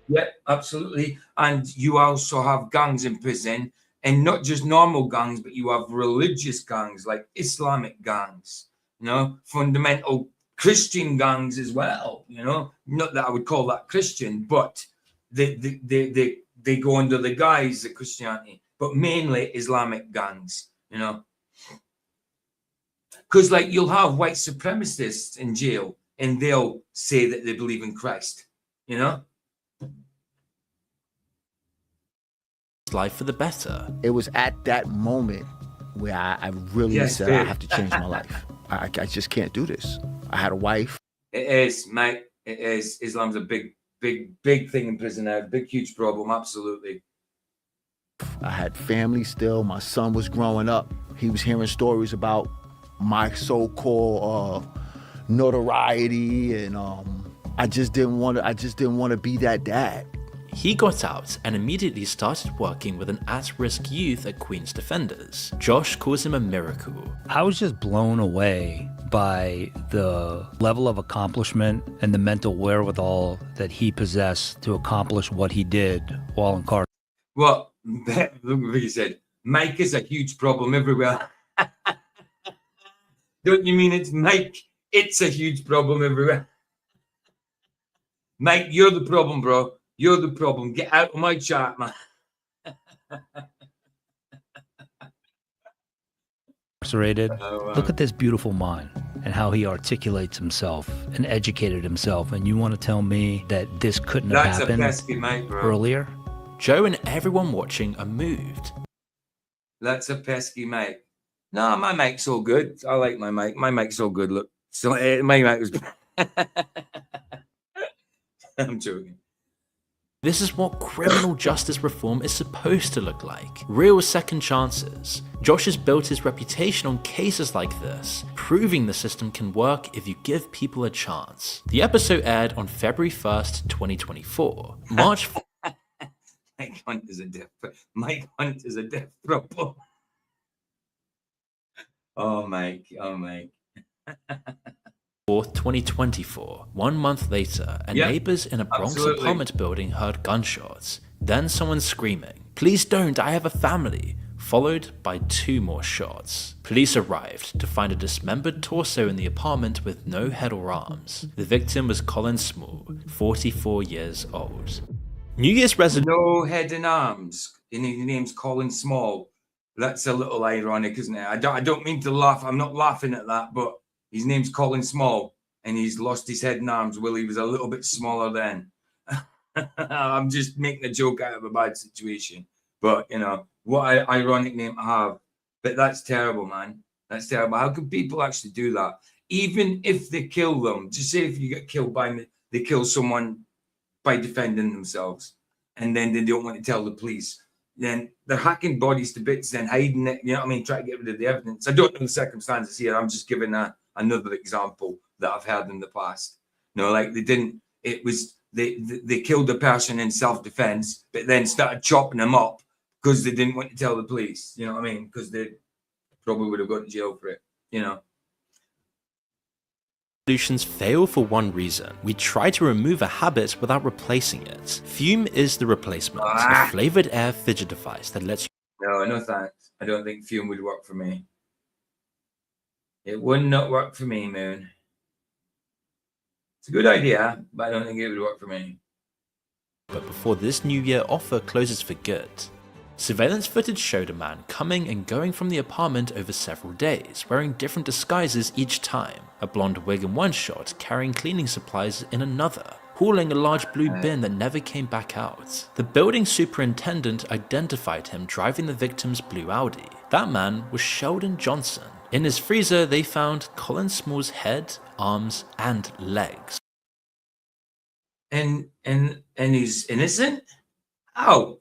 Yeah, absolutely. And you also have gangs in prison, and not just normal gangs, but you have religious gangs like Islamic gangs, you know, fundamental Christian gangs as well, you know. Not that I would call that Christian, but they go under the guise of Christianity, but mainly Islamic gangs, you know. Because like you'll have white supremacists in jail and they'll say that they believe in Christ, you know. Life for the better. It was at that moment where I really said, I have to change my life. I just can't do this. I had a wife. It is, mate. It is. Islam's a big thing in prison now. Big, huge problem. Absolutely. I had family still. My son was growing up. He was hearing stories about my so-called notoriety, and I just didn't want to be that dad. He got out and immediately started working with an at-risk youth at Queen's Defenders. Josh calls him a miracle. I was just blown away by the level of accomplishment and the mental wherewithal that he possessed to accomplish what he did while incarcerated. Well, look what he said. Mike is a huge problem everywhere. Don't you mean it's Mike? It's a huge problem everywhere. Mike, you're the problem, bro. You're the problem. Get out of my chat, man. Incarcerated. Look at this beautiful mind and how he articulates himself and educated himself. And you want to tell me that this couldn't have happened pesky mate, bro. earlier? Joe and everyone watching are moved. That's a pesky mate. No, my mic's all good. I like my mic. My mic's all good. Look, so my mic was. I'm joking. This is what criminal justice reform is supposed to look like. Real second chances. Josh has built his reputation on cases like this, proving the system can work if you give people a chance. The episode aired on February 1st, 2024. March. Mike Hunt is a death problem. Oh, Mike. 4th, 2024. 1 month later, neighbors in a Bronx apartment building heard gunshots. Then someone screaming, "Please don't, I have a family," followed by 2 more shots. Police arrived to find a dismembered torso in the apartment with no head or arms. The victim was Colin Small, 44 years old. New Year's resolution. No head and arms. His name's Colin Small. That's a little ironic, isn't it? I don't mean to laugh. I'm not laughing at that, but his name's Colin Small, and he's lost his head and arms. Well, he was a little bit smaller then. I'm just making a joke out of a bad situation. But, you know, what an ironic name to have. But that's terrible, man. That's terrible. How can people actually do that? Even if they kill them, just say if you get killed they kill someone by defending themselves, and then they don't want to tell the police. Then they're hacking bodies to bits, then hiding it, you know what I mean, trying to get rid of the evidence. I don't know the circumstances here. I'm just giving another example that I've heard in the past. You know, like they killed the person in self-defense, but then started chopping them up because they didn't want to tell the police. You know what I mean? Because they probably would have gone to jail for it, you know. Solutions fail for one reason. We try to remove a habit without replacing it. Fume is the replacement, a flavored air fidget device that lets you... No thanks. I don't think Fume would work for me. It would not work for me, Moon. It's a good idea, but I don't think it would work for me. But before this New Year offer closes for good, surveillance footage showed a man coming and going from the apartment over several days, wearing different disguises each time. A blonde wig in one shot, carrying cleaning supplies in another, hauling a large blue bin that never came back out. The building superintendent identified him driving the victim's blue Audi. That man was Sheldon Johnson. In his freezer, they found Colin Small's head, arms, and legs. And he's innocent? How?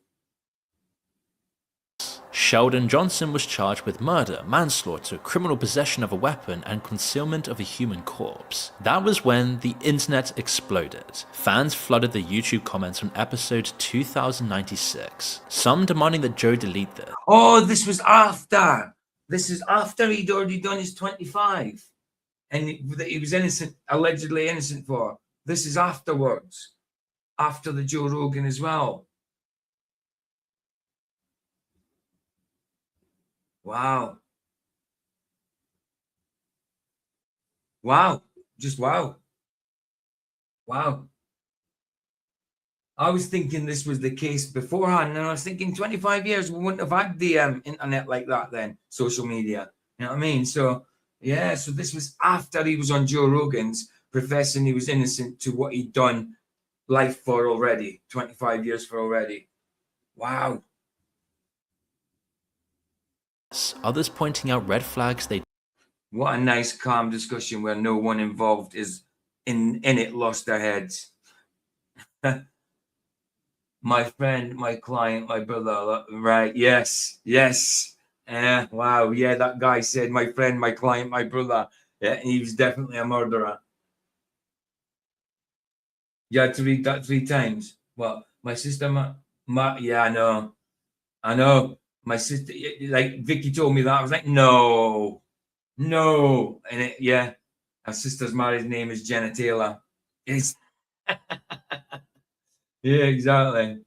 Sheldon Johnson was charged with murder, manslaughter, criminal possession of a weapon, and concealment of a human corpse. That was when the internet exploded. Fans flooded the YouTube comments on episode 2096, some demanding that Joe delete this. Oh, this was after. This is after he'd already done his 25. And that he was innocent, allegedly innocent for. This is afterwards. After the Joe Rogan as well. Wow. Just wow. Wow. I was thinking this was the case beforehand, and I was thinking 25 years we wouldn't have had the internet like that then, social media. You know what I mean? So, yeah, so this was after he was on Joe Rogan's professing he was innocent to what he'd done life for already, 25 years for already. Wow. Others pointing out red flags they... What a nice, calm discussion where no one involved is in it lost their heads. My friend, my client, my brother, right? Yes, yes. Wow, yeah, that guy said, my friend, my client, my brother. Yeah, he was definitely a murderer. You had to read that 3 times. Well, my sister, yeah, I know. My sister, like Vicky told me that. I was like, no. And yeah, her sister's married name is Jenna Taylor. It's yeah, exactly.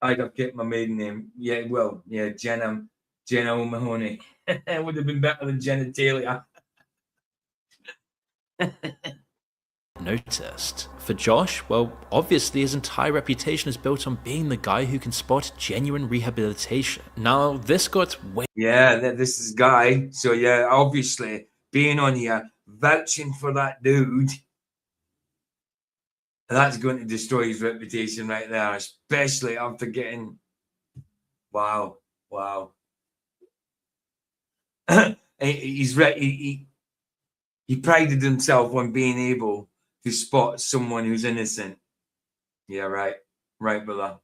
I'd have kept my maiden name. Yeah, well, yeah, Jenna O'Mahony. It would have been better than Jenna Taylor. Noticed. For Josh, well, obviously his entire reputation is built on being the guy who can spot genuine rehabilitation. Now, this got way... Yeah, this is Guy. So yeah, obviously, being on here, vouching for that dude, that's going to destroy his reputation right there, especially after getting... Wow. He prided himself on being able to spot someone who's innocent. Yeah, right, brother.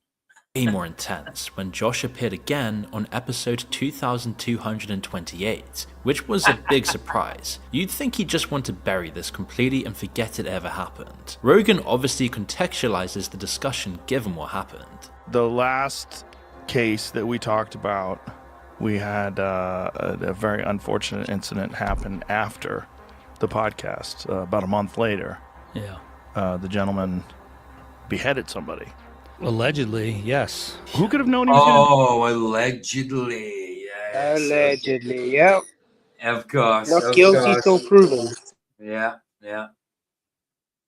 Way more intense when Josh appeared again on episode 2228, which was a big surprise. You'd think he'd just want to bury this completely and forget it ever happened. Rogan obviously contextualizes the discussion given what happened. The last case that we talked about, we had a very unfortunate incident happen after the podcast, about a month later. Yeah. The gentleman beheaded somebody. Allegedly, yes. Who could have known he was going to... Oh, allegedly, yes. Allegedly, yep. Of course. Not guilty till proven. Yeah.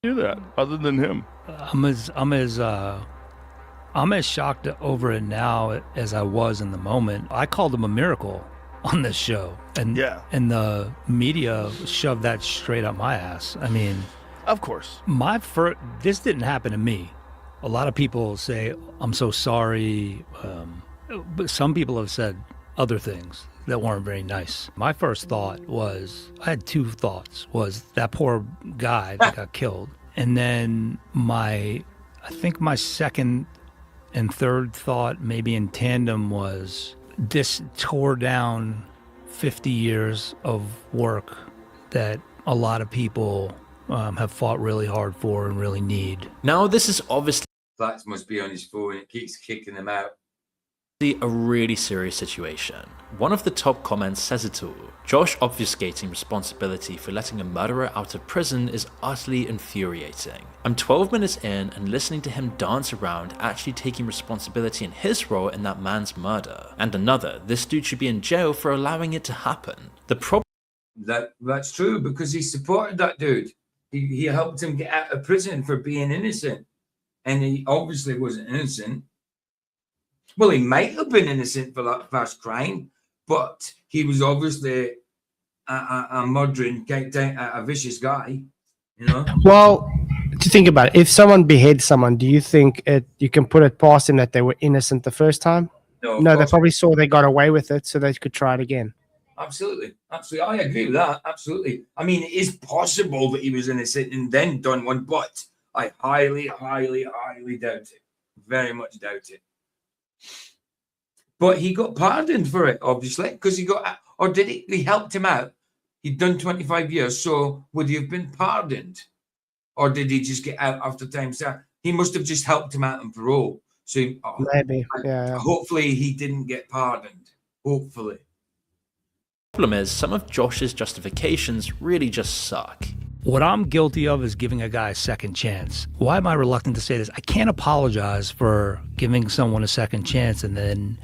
do that other than him? I'm as shocked over it now as I was in the moment. I called him a miracle on this show, and the media shoved that straight up my ass. I mean, of course, this didn't happen to me. A lot of people say I'm so sorry, but some people have said other things that weren't very nice. My first thought was, I had 2 thoughts, was that poor guy that got killed, and then I think my second and third thought, maybe in tandem, was this tore down 50 years of work that a lot of people have fought really hard for and really need. Now, this is obviously... Flax must be on his phone. It keeps kicking him out. A really serious situation. One of the top comments says it all. Josh obfuscating responsibility for letting a murderer out of prison is utterly infuriating. I'm 12 minutes in and listening to him dance around actually taking responsibility in his role in that man's murder. And another, this dude should be in jail for allowing it to happen. The problem... That's true, because he supported that dude. He helped him get out of prison for being innocent. And he obviously wasn't innocent. Well, he might have been innocent for that first crime, but he was obviously a murdering, a vicious guy, you know? Well, to think about it, if someone beheads someone, do you think you can put it past them that they were innocent the first time? No, they probably saw they got away with it, so they could try it again. Absolutely. I agree with that. Absolutely. I mean, it is possible that he was innocent and then done one, but I highly, highly, highly doubt it. Very much doubt it. But he got pardoned for it, obviously, because or did he? He helped him out. He'd done 25 years, so would he have been pardoned? Or did he just get out after time served? He must have just helped him out on parole. So maybe, yeah. Hopefully he didn't get pardoned. Hopefully. The problem is, some of Josh's justifications really just suck. What I'm guilty of is giving a guy a second chance. Why am I reluctant to say this? I can't apologize for giving someone a second chance and then,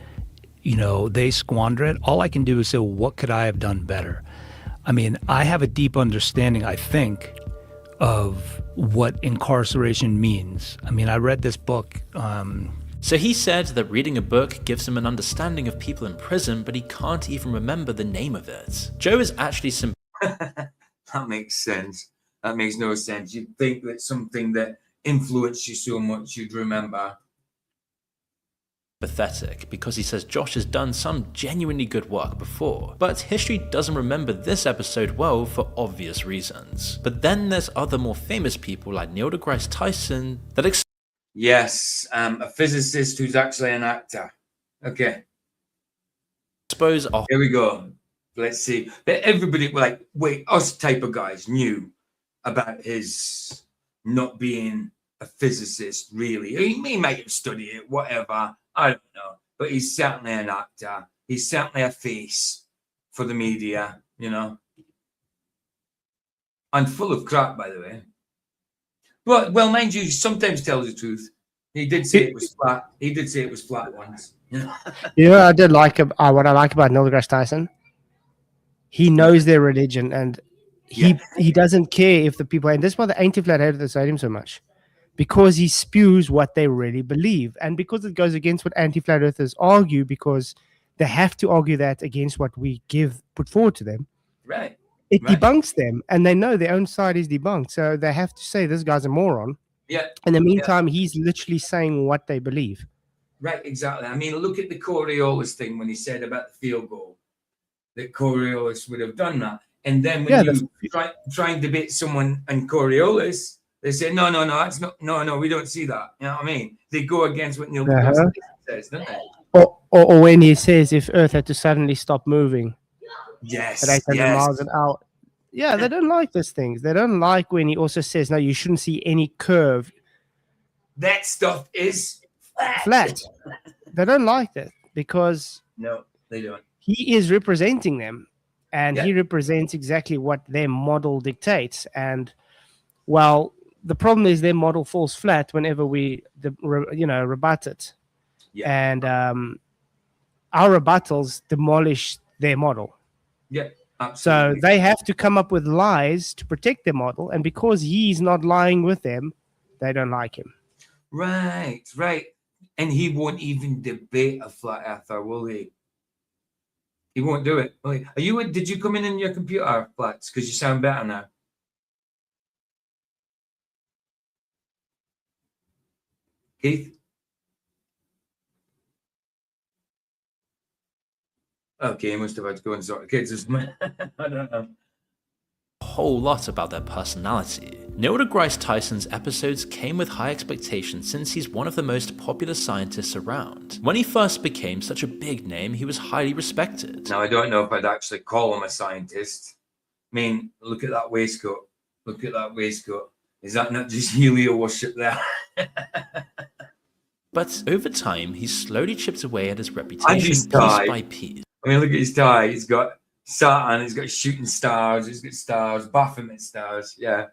they squander it. All I can do is say, what could I have done better? I mean, I have a deep understanding, I think, of what incarceration means. I mean, I read this book. So he said that reading a book gives him an understanding of people in prison, but he can't even remember the name of it. Joe is actually That makes sense. That makes no sense. You'd think that something that influenced you so much you'd remember. pathetic because he says Josh has done some genuinely good work before, but history doesn't remember this episode well for obvious reasons. But then there's other more famous people like Neil deGrasse Tyson that Yes, a physicist who's actually an actor. Okay. Suppose here we go. Let's see. But everybody, us type of guys knew about his not being a physicist, really. He might have studied it, whatever. I don't know. But he's certainly an actor. He's certainly a face for the media, you know. And full of crap, by the way. But, well, mind you, he sometimes tells the truth. He did say it was flat. He did say it was flat once. You know, I did like what I like about Neil deGrasse Tyson. He knows their religion, and he doesn't care if the people. And that's why the anti-flat earthers hate him so much, because he spews what they really believe, and because it goes against what anti-flat earthers argue, because they have to argue that against what we put forward to them. Right. It debunks them, and they know their own side is debunked, so they have to say this guy's a moron. Yeah. In the meantime, he's literally saying what they believe. Right, exactly. I mean, look at the Coriolis thing when he said about the field goal, that Coriolis would have done that. And then when you try and debate someone and Coriolis, they say, no, that's not, no, we don't see that. You know what I mean? They go against what Neil deGrasse Tyson says, don't they? Or when he says if Earth had to suddenly stop moving at 800 miles an hour. Yeah, they don't like those things. They don't like when he also says, no, you shouldn't see any curve. That stuff is flat. They don't like that because no, they don't. He is representing them, and he represents exactly what their model dictates. And well, the problem is their model falls flat whenever we, rebut it. Yeah. And our rebuttals demolish their model. Yeah. Absolutely. So they have to come up with lies to protect their model, and because he's not lying with them, they don't like him. Right. And he won't even debate a flat earther, will he? He won't do it. Did you come in your computer, Flats? Because you sound better now. Keith? Okay, he must have had to go and sort the kids. I don't know. A whole lot about their personality. Neil deGrasse Tyson's episodes came with high expectations since he's one of the most popular scientists around. When he first became such a big name, he was highly respected. Now, I don't know if I'd actually call him a scientist. I mean, look at that waistcoat. Is that not just helio worship there? But over time, he slowly chipped away at his reputation piece by piece. I mean, look at his tie. He's got Saturn, he's got shooting stars, he's got stars, Baphomet stars. Yeah.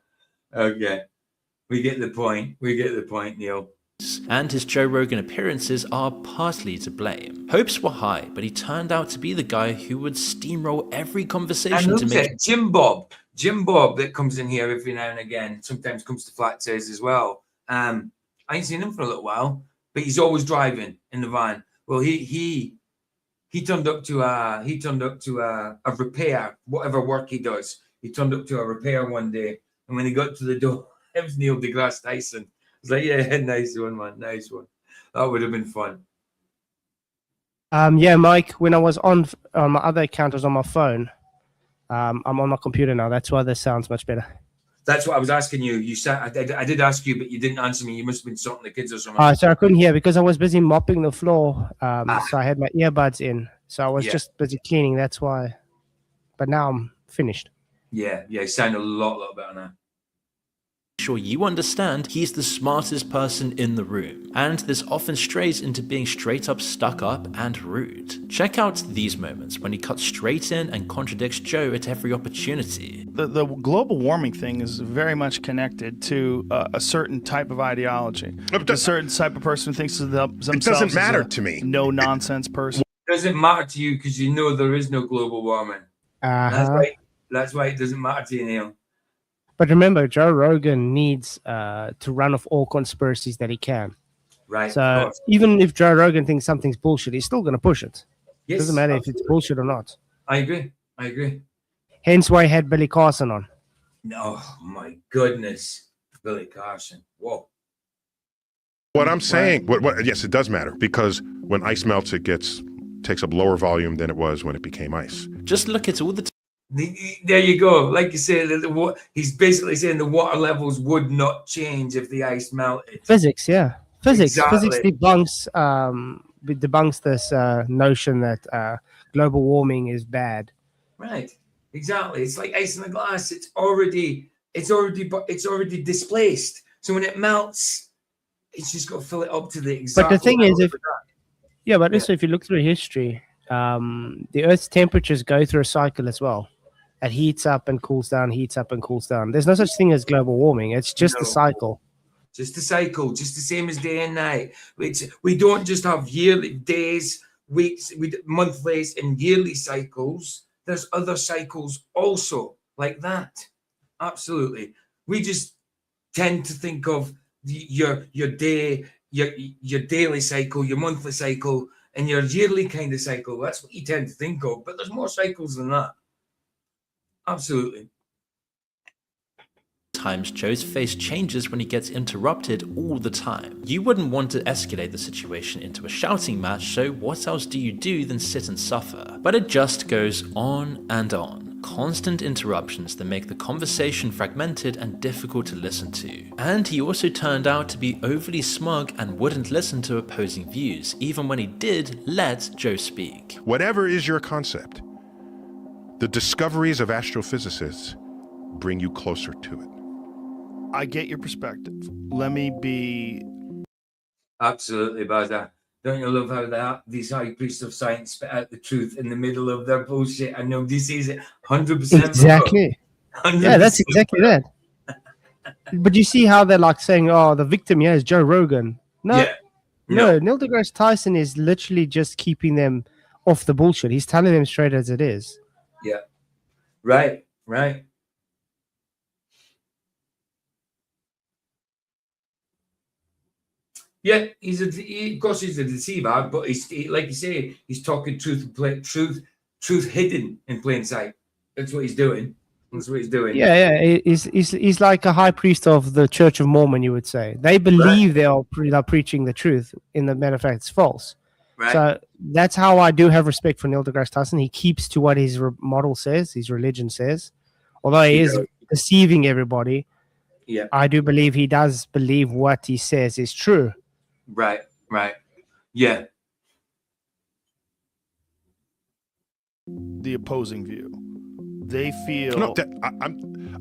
Okay. We get the point, Neil. And his Joe Rogan appearances are partly to blame. Hopes were high, but he turned out to be the guy who would steamroll every conversation to make Jim Bob that comes in here every now and again, sometimes comes to Flat Says as well. I ain't seen him for a little while, but he's always driving in the van. Well, he turned up to a repair, whatever work he does. He turned up to a repair one day, and when he got to the door, it was Neil deGrasse Tyson. I was like, yeah, nice one, man, nice one. That would have been fun. Yeah, Mike, when I was on my other account, I was on my phone. I'm on my computer now. That's why this sounds much better. That's what I was asking you. You said I did ask you, but you didn't answer me. You must have been sorting the kids or something. So I couldn't hear because I was busy mopping the floor. So I had my earbuds in. So I was just busy cleaning. That's why. But now I'm finished. Yeah, you sound a lot better now. Sure you understand he's the smartest person in the room, and this often strays into being straight up stuck up and rude. Check out these moments when he cuts straight in and contradicts Joe at every opportunity. The global warming thing is very much connected to a certain type of ideology. A certain type of person who thinks of themselves. It doesn't matter to me. No nonsense person. It doesn't matter to you because you know there is no global warming. That's why it doesn't matter to you, Neil. But remember, Joe Rogan needs to run off all conspiracies that he can. Right. So even if Joe Rogan thinks something's bullshit, he's still going to push it. Yes, Doesn't matter absolutely. if it's bullshit or not. I agree. Hence why he had Billy Carson on. Oh my goodness, Billy Carson. Whoa. What I'm saying, yes, it does matter, because when ice melts, it takes up lower volume than it was when it became ice. Just look at all the There you go. Like you said, he's basically saying the water levels would not change if the ice melted. Physics, yeah. Physics Exactly. debunks this notion that global warming is bad. Right. Exactly. It's like ice in the glass. It's already displaced. So when it melts, it's just got to fill it up to the exact. But the thing is, level also if you look through history, the Earth's temperatures go through a cycle as well. It heats up and cools down, heats up and cools down. There's no such thing as global warming. It's just a cycle. Just a cycle, just the same as day and night. We don't just have yearly days, weeks, monthlies, and yearly cycles. There's other cycles also like that. Absolutely. We just tend to think of your day, your daily cycle, your monthly cycle, and your yearly kind of cycle. That's what you tend to think of. But there's more cycles than that. Absolutely. Times Joe's face changes when he gets interrupted all the time. You wouldn't want to escalate the situation into a shouting match, so what else do you do than sit and suffer? But it just goes on and on. Constant interruptions that make the conversation fragmented and difficult to listen to. And he also turned out to be overly smug and wouldn't listen to opposing views, even when he did let Joe speak. Whatever is your concept, the discoveries of astrophysicists bring you closer to it. I get your perspective. Let me be... Absolutely, Baza. Don't you love how these high priests of science spit out the truth in the middle of their bullshit and nobody sees it? 100%. Exactly. 100%. Yeah, that's exactly that. But you see how they're like saying, oh, the victim here is Joe Rogan. No, Neil deGrasse Tyson is literally just keeping them off the bullshit. He's telling them straight as it is. Yeah. Right. Yeah, of course he's a deceiver, but like you say, he's talking truth hidden in plain sight. That's what he's doing. Yeah. He's like a high priest of the Church of Mormon, you would say. They believe they're preaching the truth. In the matter of fact, it's false. Right. So that's how I do have respect for Neil deGrasse Tyson. He keeps to what his model says, his religion says. Although he is deceiving everybody, I do believe he does believe what he says is true. Right. Yeah. The opposing view. They feel... No,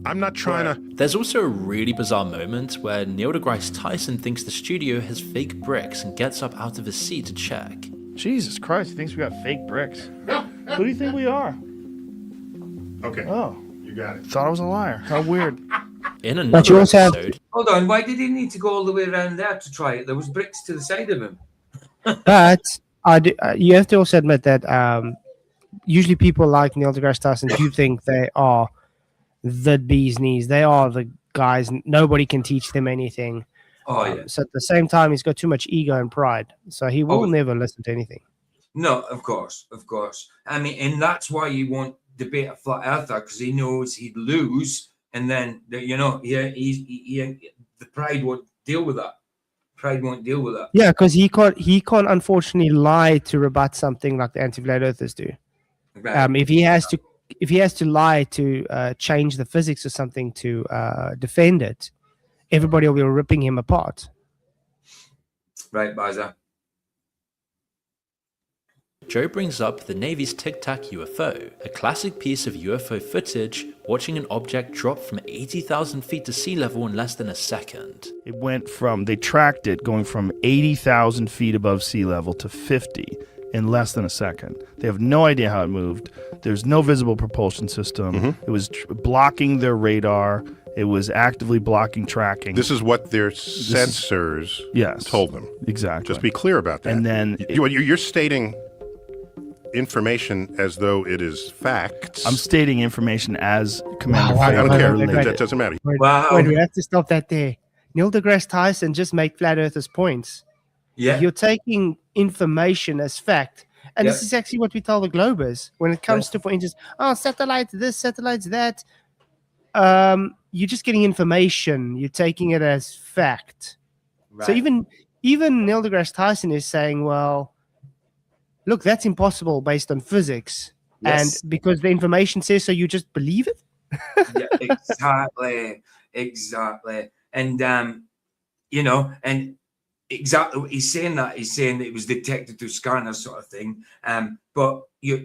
I'm not trying to... There's also a really bizarre moment where Neil deGrasse Tyson thinks the studio has fake bricks and gets up out of his seat to check. Jesus Christ, he thinks we got fake bricks. Who do you think we are? Okay. Oh. You got it. Thought I was a liar. How weird. In another episode... Hold on, why did he need to go all the way around there to try it? There was bricks to the side of him. But you have to also admit that usually people like Neil deGrasse Tyson do think they are the bee's knees. They are the guys. Nobody can teach them anything. Oh, yeah. So at the same time, he's got too much ego and pride. So he will never listen to anything. No, of course. I mean, and that's why you won't debate a flat earther, because he knows he'd lose. And then, the pride won't deal with that. Yeah, because he can't unfortunately lie to rebut something like the anti-flat earthers do. Right. If he has to lie to change the physics or something to defend it, everybody will be ripping him apart. Right, Baza. Joe brings up the Navy's Tic Tac UFO, a classic piece of UFO footage watching an object drop from 80,000 feet to sea level in less than a second. It went they tracked it going from 80,000 feet above sea level to 50 in less than a second. They have no idea how it moved. There's no visible propulsion system. Mm-hmm. It was blocking their radar. It was actively blocking tracking. This is what their sensors told them. Exactly. Just be clear about that. And then... You're stating information as though it is facts. I'm stating information as Commander I don't care. related. That doesn't matter. Wait, we have to stop that there. Neil deGrasse Tyson just made flat earthers points. Yeah. You're taking information as fact. And Yep. this is actually what we tell the Globers when it comes to, for instance, satellites this, satellites that. You're just getting information. You're taking it as fact. Right. So even Neil deGrasse Tyson is saying, well, look, that's impossible based on physics. Yes. And because the information says so, you just believe it? Yeah, exactly. And you know, and exactly what he's saying that it was detected through scanner sort of thing. But you're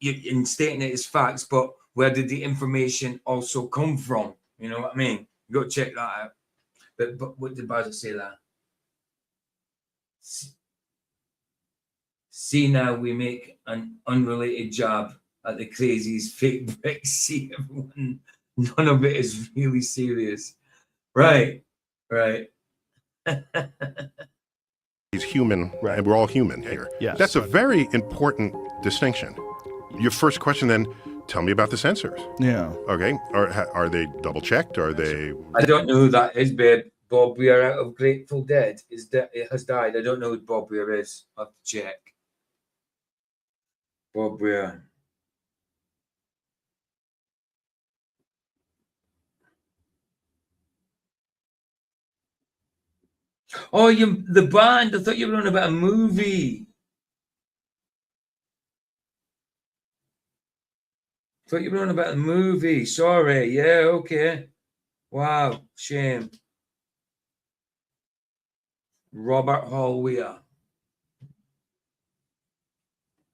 in stating it as facts, but where did the information also come from? You know what I mean? You got to check that out. But what did Baz say there? See now we make an unrelated jab at the craziest fake bricks. See everyone, none of it is really serious. Right. He's human, and we're all human here. Yes. That's a very important distinction. Your first question then, tell me about the sensors. Yeah. Okay. Are they double checked? Are they? I don't know who that is, babe. Bob Weir out of Grateful Dead has died. I don't know who Bob Weir is. I'll have to check. Bob Weir. Oh, the band. I thought you were on about a movie. Thought you were on about a movie. Sorry. Yeah, okay. Wow, shame. Robert Hall Weir.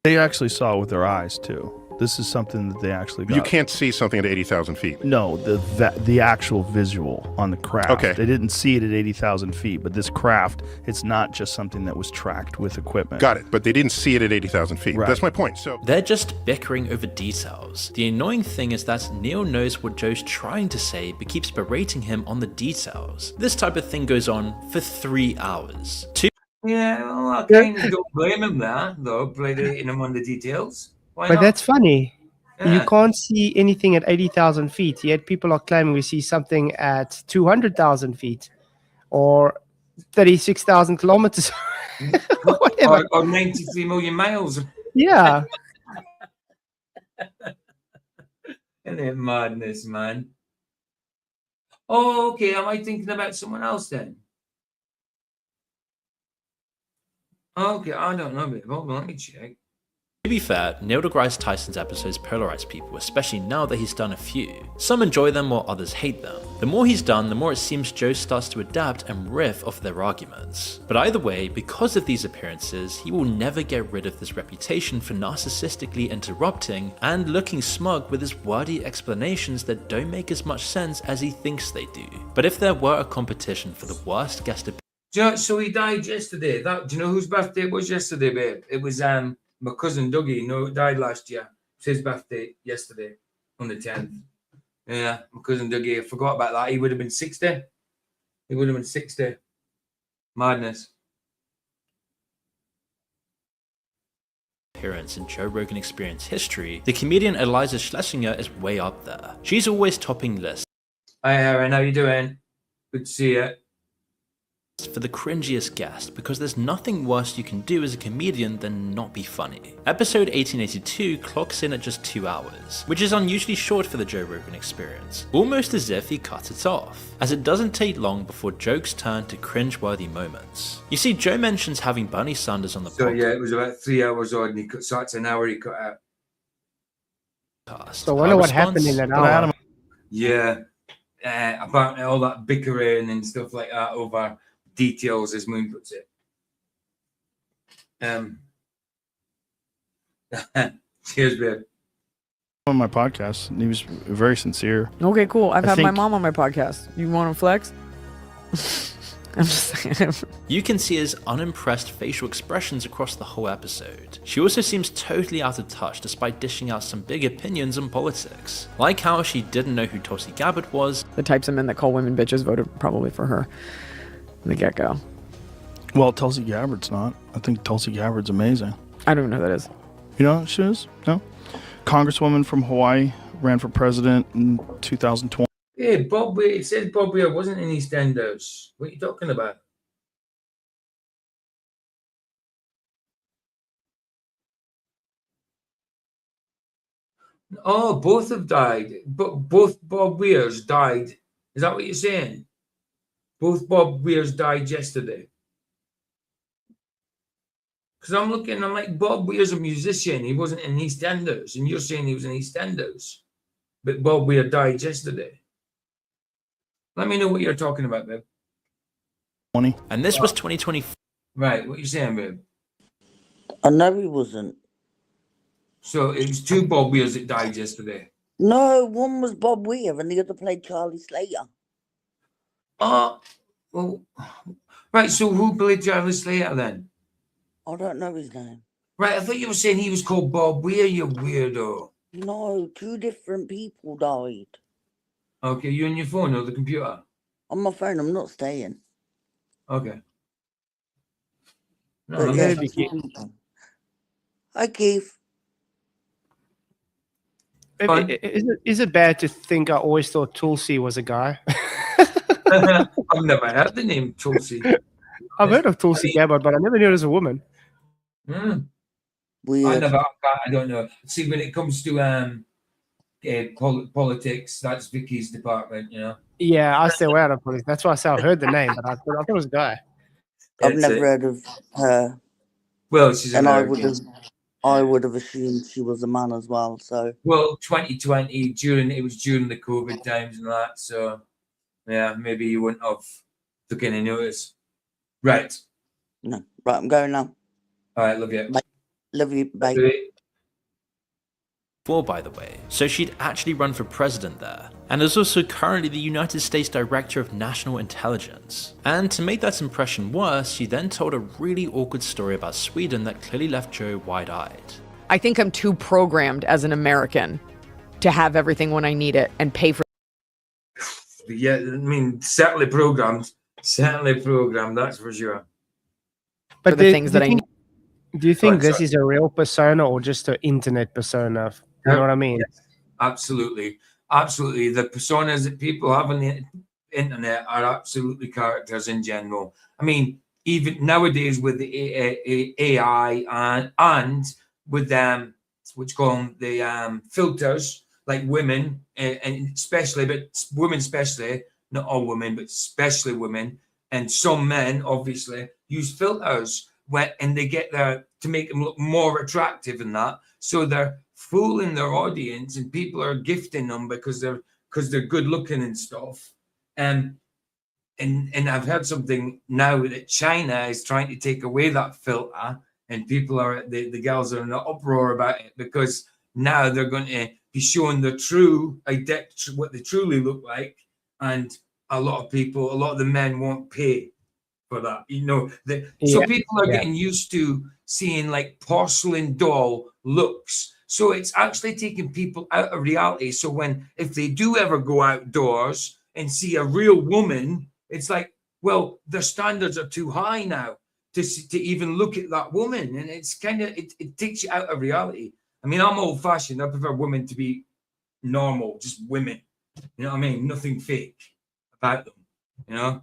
They actually saw it with their eyes too. This is something that they actually got. You can't see something at 80,000 feet. No, the actual visual on the craft. Okay. They didn't see it at 80,000 feet, but this craft, it's not just something that was tracked with equipment. Got it. But they didn't see it at 80,000 feet. Right. That's my point. So They're just bickering over details. The annoying thing is that Neil knows what Joe's trying to say but keeps berating him on the details. This type of thing goes on for 3 hours. Yeah, well, I kind of don't blame him there, though, berating him on the details. Why But not? that's funny. Yeah. You can't see anything at 80,000 feet, yet people are claiming we see something at 200,000 feet or 36,000 kilometers. Whatever. Or 93 million miles. Yeah. Isn't it madness, man? Oh, okay. Am I thinking about someone else then? Okay, I don't know, babe. Hold on, let me check. To be fair, Neil deGrasse Tyson's episodes polarize people, especially now that he's done a few. Some enjoy them while others hate them. The more he's done, the more it seems Joe starts to adapt and riff off their arguments. But either way, because of these appearances, he will never get rid of this reputation for narcissistically interrupting and looking smug with his wordy explanations that don't make as much sense as he thinks they do. But if there were a competition for the worst guest appearance, So he died yesterday. Do you know whose birthday it was yesterday, babe? It was my cousin Dougie. No, died last year. It's his birthday yesterday on the 10th. Yeah, my cousin Dougie. I forgot about that. He would have been 60. He would have been 60. Madness. appearance in Joe Rogan Experience history, the comedian Eliza Schlesinger is way up there. She's always topping lists. Hi Aaron, how you doing? Good to see you. For the cringiest guest, because there's nothing worse you can do as a comedian than not be funny. Episode 1882 clocks in at just 2 hours, which is unusually short for the Joe Rogan Experience, almost as if he cut it off, as it doesn't take long before jokes turn to cringe-worthy moments. You see, Joe mentions having Bernie Sanders on the So podcast. yeah, it was about 3 hours odd, and he cut, so that's an hour he cut out. So I wonder what happened in that hour. Yeah, apparently all that bickering and stuff like that over details, as Moon puts it. Cheers, babe. On my podcast, and he was very sincere. Okay, cool. I've I had my think- mom on my podcast. You want to flex? I'm just saying. You can see his unimpressed facial expressions across the whole episode. She also seems totally out of touch despite dishing out some big opinions on politics. Like how she didn't know who Tulsi Gabbard was. The types of men that call women bitches voted probably for her from the get-go. Well, Tulsi Gabbard's not. I think Tulsi Gabbard's amazing. I don't even know who that is. You know who she is? No? Congresswoman from Hawaii, ran for president in 2020. Yeah, Bob Weir. It says Bob Weir wasn't in EastEnders. What are you talking about? Oh, both have died. But both Bob Weirs died. Is that what you're saying? Both Bob Weirs died yesterday. Because I'm looking, I'm like, Bob Weir's a musician. He wasn't in EastEnders. And you're saying he was in EastEnders. But Bob Weir died yesterday. Let me know what you're talking about, babe. And this was 2020. Right, what you saying, babe? I know he wasn't. So it was two Bob Weirs that died yesterday. No, one was Bob Weir and the other played Charlie Slater. Oh, well, right. So who played Charlie Slater then? I don't know his name. Right, I thought you were saying he was called Bob Weir, you weirdo. No, two different people died. Okay, you on your phone or the computer? On my phone, I'm not staying. Okay. No, But I'm yeah, not- two people. Hi, Keith. Is it bad to think I always thought Tulsi was a guy? I've never heard the name Tulsi. I've heard of Tulsi Gabbard, but I never knew it was a woman. Weird. I don't know. See, when it comes to politics, that's Vicky's department, you know. Yeah, I stay away out of politics. That's why I say I heard the name, but I thought it was a guy. I've never heard of her. Well, she's and American. I would have assumed she was a man as well. So Well, 2020 during the COVID times and that, so yeah, maybe you wouldn't have took any notice. Right. no, right. I'm going now. All right, love you. Bye. Love you. Bye. By the way, so she'd actually run for president there, and is also currently the United States Director of National Intelligence. And to make that impression worse, she then told a really awkward story about Sweden that clearly left Joe wide-eyed. I think I'm too programmed as an American to have everything when I need it and pay for. Yeah, I mean, certainly programmed, that's for sure. But the things that I need. Do you think Sorry, this is a real persona or just an internet persona? You know what I mean? Yes, absolutely. The personas that people have on the internet are absolutely characters in general. I mean, even nowadays with the AI and with them, which call them the filters, like women, and especially, but women especially, not all women, but especially women, and some men obviously use filters and they get there to make them look more attractive and that. So they're fooling their audience, and people are gifting them because they're good looking and stuff. And I've heard something now that China is trying to take away that filter, and people are the girls are in an uproar about it because now they're going to be showing the true what they truly look like, and a lot of the men won't pay for that, you know. So people are getting used to seeing like porcelain doll looks. So it's actually taking people out of reality. So if they do ever go outdoors and see a real woman, it's like, well, their standards are too high now to even look at that woman, and it's kind of it takes you out of reality. I mean, I'm old fashioned. I prefer women to be normal, just women. You know what I mean? Nothing fake about them. You know.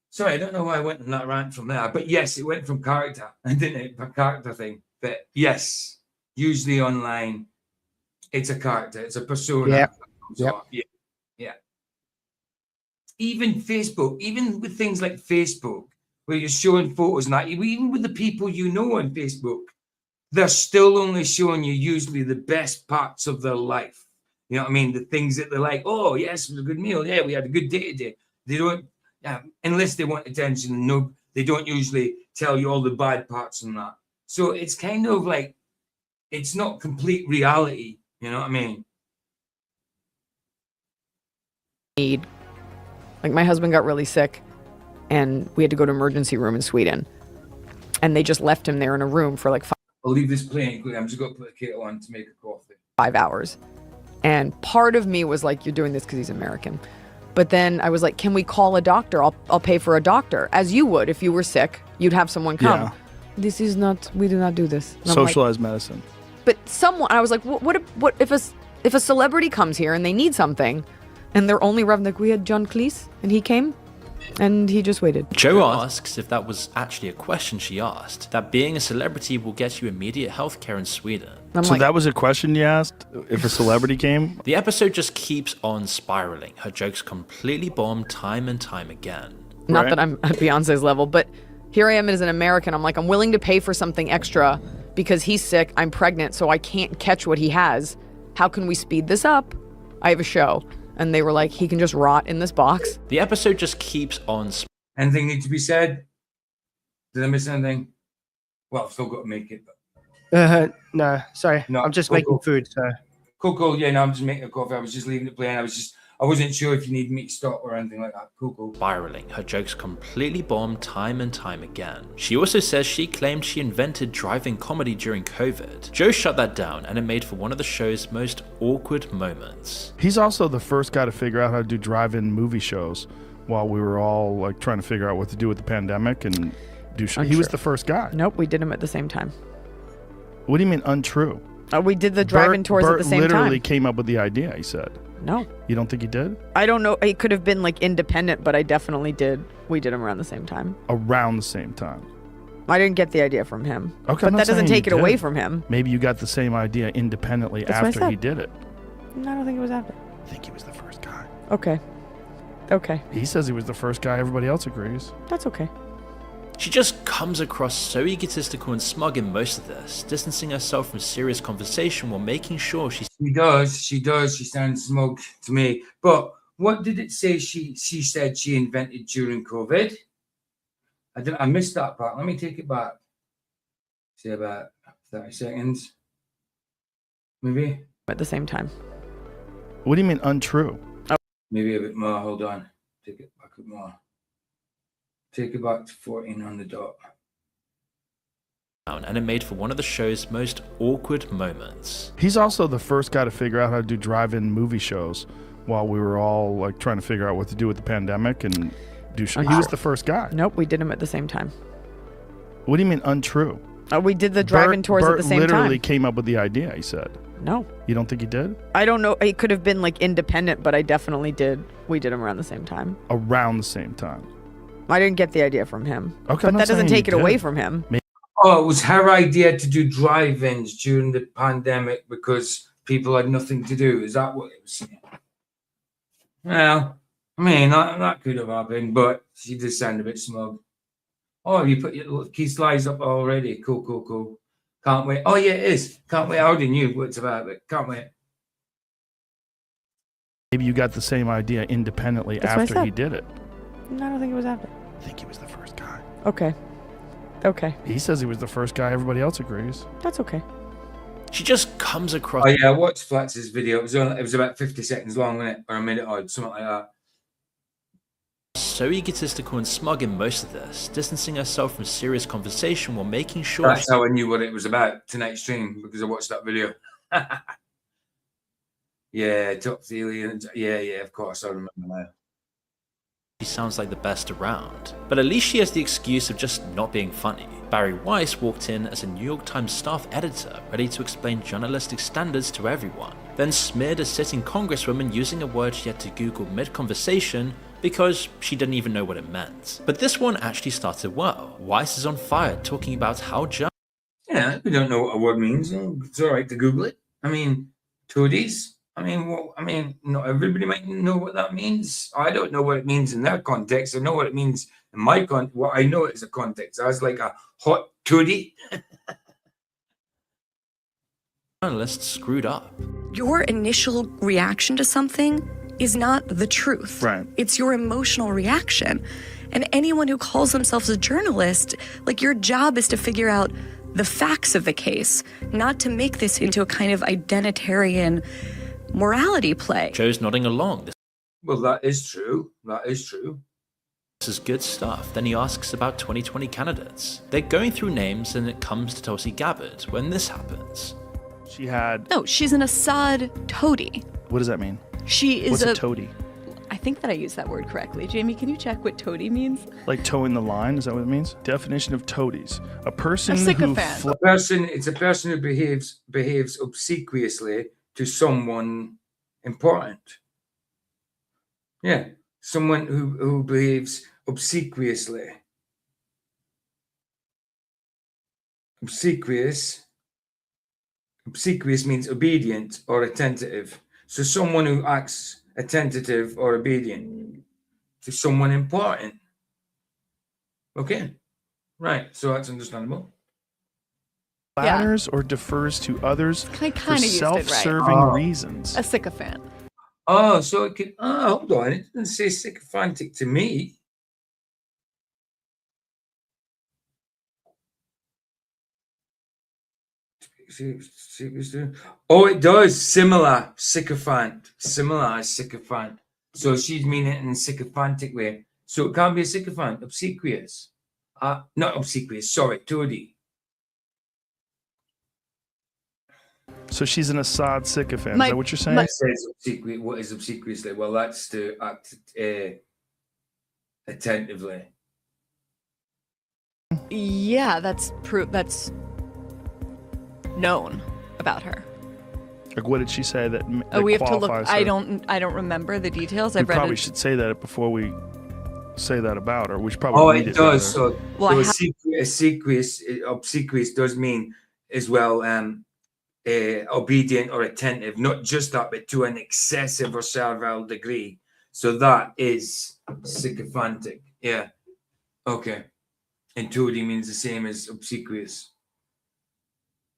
Sorry, I don't know why I went on that rant from there, but yes, it went from character, didn't it? A character thing. But yes, usually online, it's a character, it's a persona. Yeah. Even Facebook, even with things like Facebook, where you're showing photos and that, even with the people you know on Facebook, they're still only showing you usually the best parts of their life. You know what I mean? The things that they're like, oh, yes, it was a good meal. Yeah, we had a good day today. They don't. Unless they want attention, no, they don't usually tell you all the bad parts and that. So it's kind of like, it's not complete reality. You know what I mean? Like my husband got really sick and we had to go to emergency room in Sweden. And they just left him there in a room for like I'll leave this playing. I'm just going to put a kettle on to make a coffee. 5 hours. And part of me was like, you're doing this because he's American. But then I was like, can we call a doctor? I'll pay for a doctor, as you would if you were sick. You'd have someone come. Yeah. this is not, we do not do this. And I'm like, Socialized medicine. but someone, I was like, what if a celebrity comes here and they need something and they're only revving, like we had John Cleese and he came and he just waited. Joe asks if that was actually a question she asked, that being a celebrity will get you immediate healthcare in Sweden. So that was a question you asked if a celebrity came? The episode just keeps on spiraling. Her jokes completely bomb time and time again. Not that I'm at Beyonce's level, but here I am as an American. I'm like, I'm willing to pay for something extra because he's sick, I'm pregnant, so I can't catch what he has. How can we speed this up? I have a show. And they were like, he can just rot in this box. The episode just keeps on. Anything need to be said? Did I miss anything? Well, I've still got to make it. No, sorry. No, I'm just cool, making cool. food, so. Cool. Yeah, no, I'm just making a coffee. I was just leaving it playing. I wasn't sure if you need me to stop or anything like that. Cool. Spiraling. Her jokes completely bomb time and time again. She also says she claimed she invented drive-in comedy during COVID. Joe shut that down, and it made for one of the show's most awkward moments. He's also the first guy to figure out how to do drive-in movie shows while we were all like trying to figure out what to do with the pandemic and do shows. He was the first guy. Nope, we did them at the same time. What do you mean untrue? We did the drive-in tours at the same time. Bert literally came up with the idea, he said. No. You don't think he did? I don't know. It could have been like independent, but I definitely did. We did them around the same time. Around the same time. I didn't get the idea from him. Okay, but that doesn't take it away from him. Maybe you got the same idea independently That's what I after said. he did it. No, I don't think it was after. I think he was the first guy. Okay. He says he was the first guy. Everybody else agrees. That's okay. She just comes across so egotistical and smug in most of this, distancing herself from serious conversation while making sure She does. She sounds smug to me. But what did it say she said she invented during COVID? I missed that part. Let me take it back. Say about 30 seconds. Maybe. At the same time. What do you mean untrue? Maybe a bit more. Hold on. Take it back a bit more. Take it back to 14 on the dot. and it made for one of the show's most awkward moments. He's also the first guy to figure out how to do drive-in movie shows while we were all like trying to figure out what to do with the pandemic and do shows. He was the first guy. Nope, we did them at the same time. What do you mean untrue? We did the drive-in tours at the same time. Bert literally came up with the idea, he said. No. You don't think he did? I don't know. It could have been like independent, but I definitely did. We did them around the same time. Around the same time. I didn't get the idea from him. Okay, but that doesn't take it away from him. Oh, it was her idea to do drive-ins during the pandemic because people had nothing to do. Is that what it was saying? Well, I mean, that could have happened, but she did sound a bit smug. Oh, you put your little key slides up already. Cool. Can't wait. Oh, yeah, it is. Can't wait. I already knew what it's about, but can't wait. Maybe you got the same idea independently after he did it. No, I don't think it was after. I think he was the first guy. Okay. He says he was the first guy. Everybody else agrees. That's okay. She just comes across. Oh, yeah, I watched Flats's video. It was about 50 seconds long, wasn't it? Or a minute odd, something like that. So egotistical and smug in most of this, distancing herself from serious conversation while making sure. That's how I knew what it was about tonight's stream, because I watched that video. Yeah, top alien. Yeah, of course, I remember now. She sounds like the best around, but at least she has the excuse of just not being funny. Barry Weiss walked in as a New York Times staff editor, ready to explain journalistic standards to everyone, then smeared a sitting congresswoman using a word she had to Google mid-conversation because she didn't even know what it meant. But this one actually started well. Weiss is on fire talking about how Yeah, we don't know what a word means. It's all right to Google it. I mean, toadies. Not everybody might know what that means. I don't know what it means in their context. I know what it means in my context. What I know it is a context. I was like a hot toadie. journalists screwed up. Your initial reaction to something is not the truth. Right. It's your emotional reaction. And anyone who calls themselves a journalist, like your job is to figure out the facts of the case, not to make this into a kind of identitarian morality play. Joe's nodding along. Well, that is true. This is good stuff. Then he asks about 2020 candidates. They're going through names and it comes to Tulsi Gabbard when this happens. No, she's an Assad toady. What does that mean? She is What's a toady? think that I used that word correctly. Jamie, can you check what toady means? Like towing the line, is that what it means? Definition of toadies. A person A who sycophant. It's a person who behaves obsequiously to someone important. Yeah, someone who behaves obsequiously. Obsequious means obedient or attentive. So someone who acts attentive or obedient to someone important. Okay, right. So that's understandable. flatters or defers to others I for kinda used it right. self-serving Oh. reasons. A sycophant. Oh, so it could. Oh, hold on. It didn't say sycophantic to me. Oh, it does. Similar sycophant. Similar as sycophant. So she'd mean it in a sycophantic way. So it can't be a sycophant. Obsequious. Not obsequious. Sorry, toady. So she's an Assad sycophant. Is that what you're saying? It says obsequious. What is obsequiously? Well, that's to act attentively. Yeah, that's known about her. Like, what did she say that, Oh, we have to look. qualifies her? I don't remember the details. We I've read probably it. should say that before we say that about her. We should probably read it it. does. rather. Obsequious does mean as well obedient or attentive, not just that, but to an excessive or servile degree. So that is sycophantic. Yeah. Okay. And toady means the same as obsequious.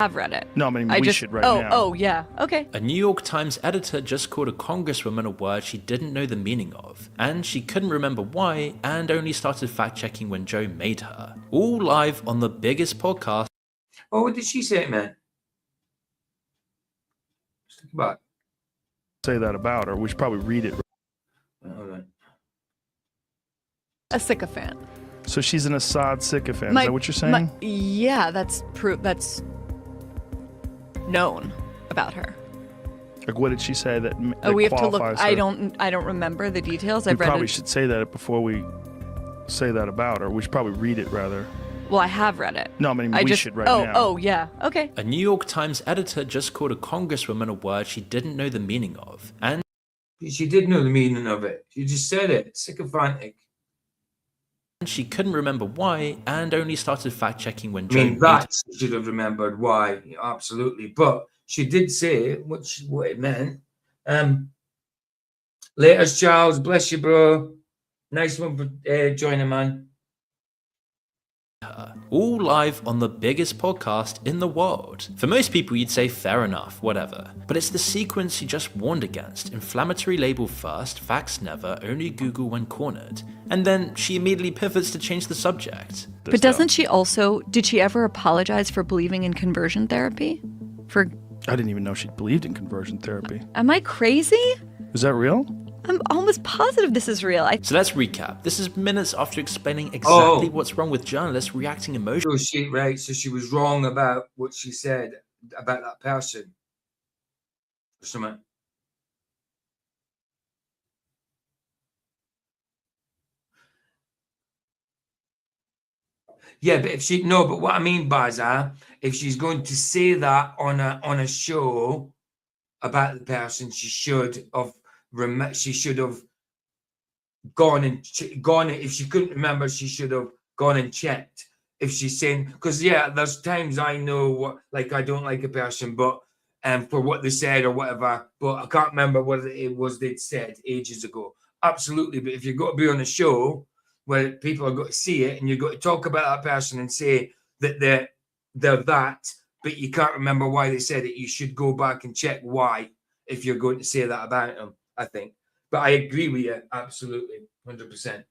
I've read it. No, I mean, we should right now. Oh, yeah. Okay. A New York Times editor just called a congresswoman a word she didn't know the meaning of, and she couldn't remember why, and only started fact-checking when Joe made her. All live on the biggest podcast. Oh, what did she say, man? Just think about it. Say that about her. We should probably read it. Hold on. A sycophant. So she's an Assad sycophant. Is that what you're saying? Yeah, that's known about her. Like, what did she say that, Oh, we have to look. qualifies her? I don't remember the details. We I've read probably it. should say that before we say that about her. We should probably read it rather. Well, I have read it. No, I mean, we should right now. Oh, yeah. Okay. A New York Times editor just called a congresswoman a word she didn't know the meaning of, and she did know the meaning of it. She just said it. Sycophantic. she couldn't remember why, and only started fact-checking when I Joe mean, made that she should have remembered why, absolutely. But she did say what it meant. Later, Charles. Bless you, bro. Nice one for joining, man. all live on the biggest podcast in the world. For most people, you'd say fair enough, whatever. But it's the sequence she just warned against. Inflammatory label first, facts never, only Google when cornered. And then she immediately pivots to change the subject. But doesn't she also? Did she ever apologize for believing in conversion therapy? I didn't even know she believed in conversion therapy. Am I crazy? Is that real? I'm almost positive this is real. So let's recap. This is minutes after explaining exactly what's wrong with journalists reacting emotionally. So she was wrong about what she said about that person. Or something. Yeah, but what I mean by that, if she's going to say that on a show about the person, she should have gone. If she couldn't remember, she should have gone and checked. If she's saying, because there's times I know what, like, I don't like a person, but for what they said or whatever, but I can't remember what it was they'd said ages ago. Absolutely, but if you've got to be on a show where people have got to see it and you've got to talk about that person and say that they're that, but you can't remember why they said it, you should go back and check why if you're going to say that about them, I think. But I agree with you, absolutely, 100%.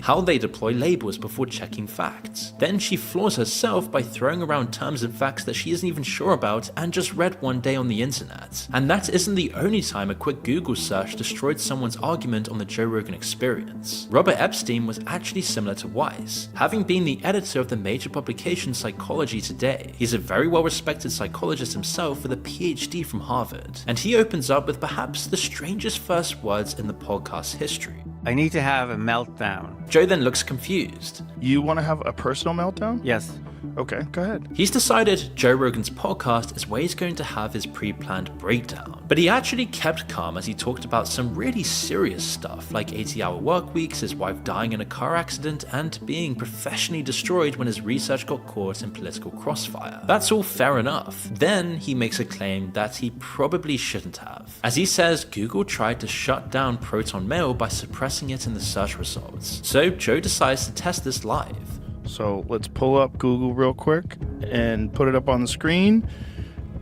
how they deploy labels before checking facts. Then she flaws herself by throwing around terms and facts that she isn't even sure about and just read one day on the internet. And that isn't the only time a quick Google search destroyed someone's argument on the Joe Rogan Experience. Robert Epstein was actually similar to Weiss, having been the editor of the major publication Psychology Today. He's a very well-respected psychologist himself with a PhD from Harvard, and he opens up with perhaps the strangest first words in the podcast's history. I need to have a meltdown. Joe then looks confused. You want to have a personal meltdown? Yes. Okay, go ahead. He's decided Joe Rogan's podcast is where he's going to have his pre-planned breakdown. But he actually kept calm as he talked about some really serious stuff, like 80-hour work weeks, his wife dying in a car accident, and being professionally destroyed when his research got caught in political crossfire. That's all fair enough. Then he makes a claim that he probably shouldn't have. As he says, Google tried to shut down Proton Mail by suppressing it in the search results. So Joe decides to test this live. So let's pull up Google real quick and put it up on the screen.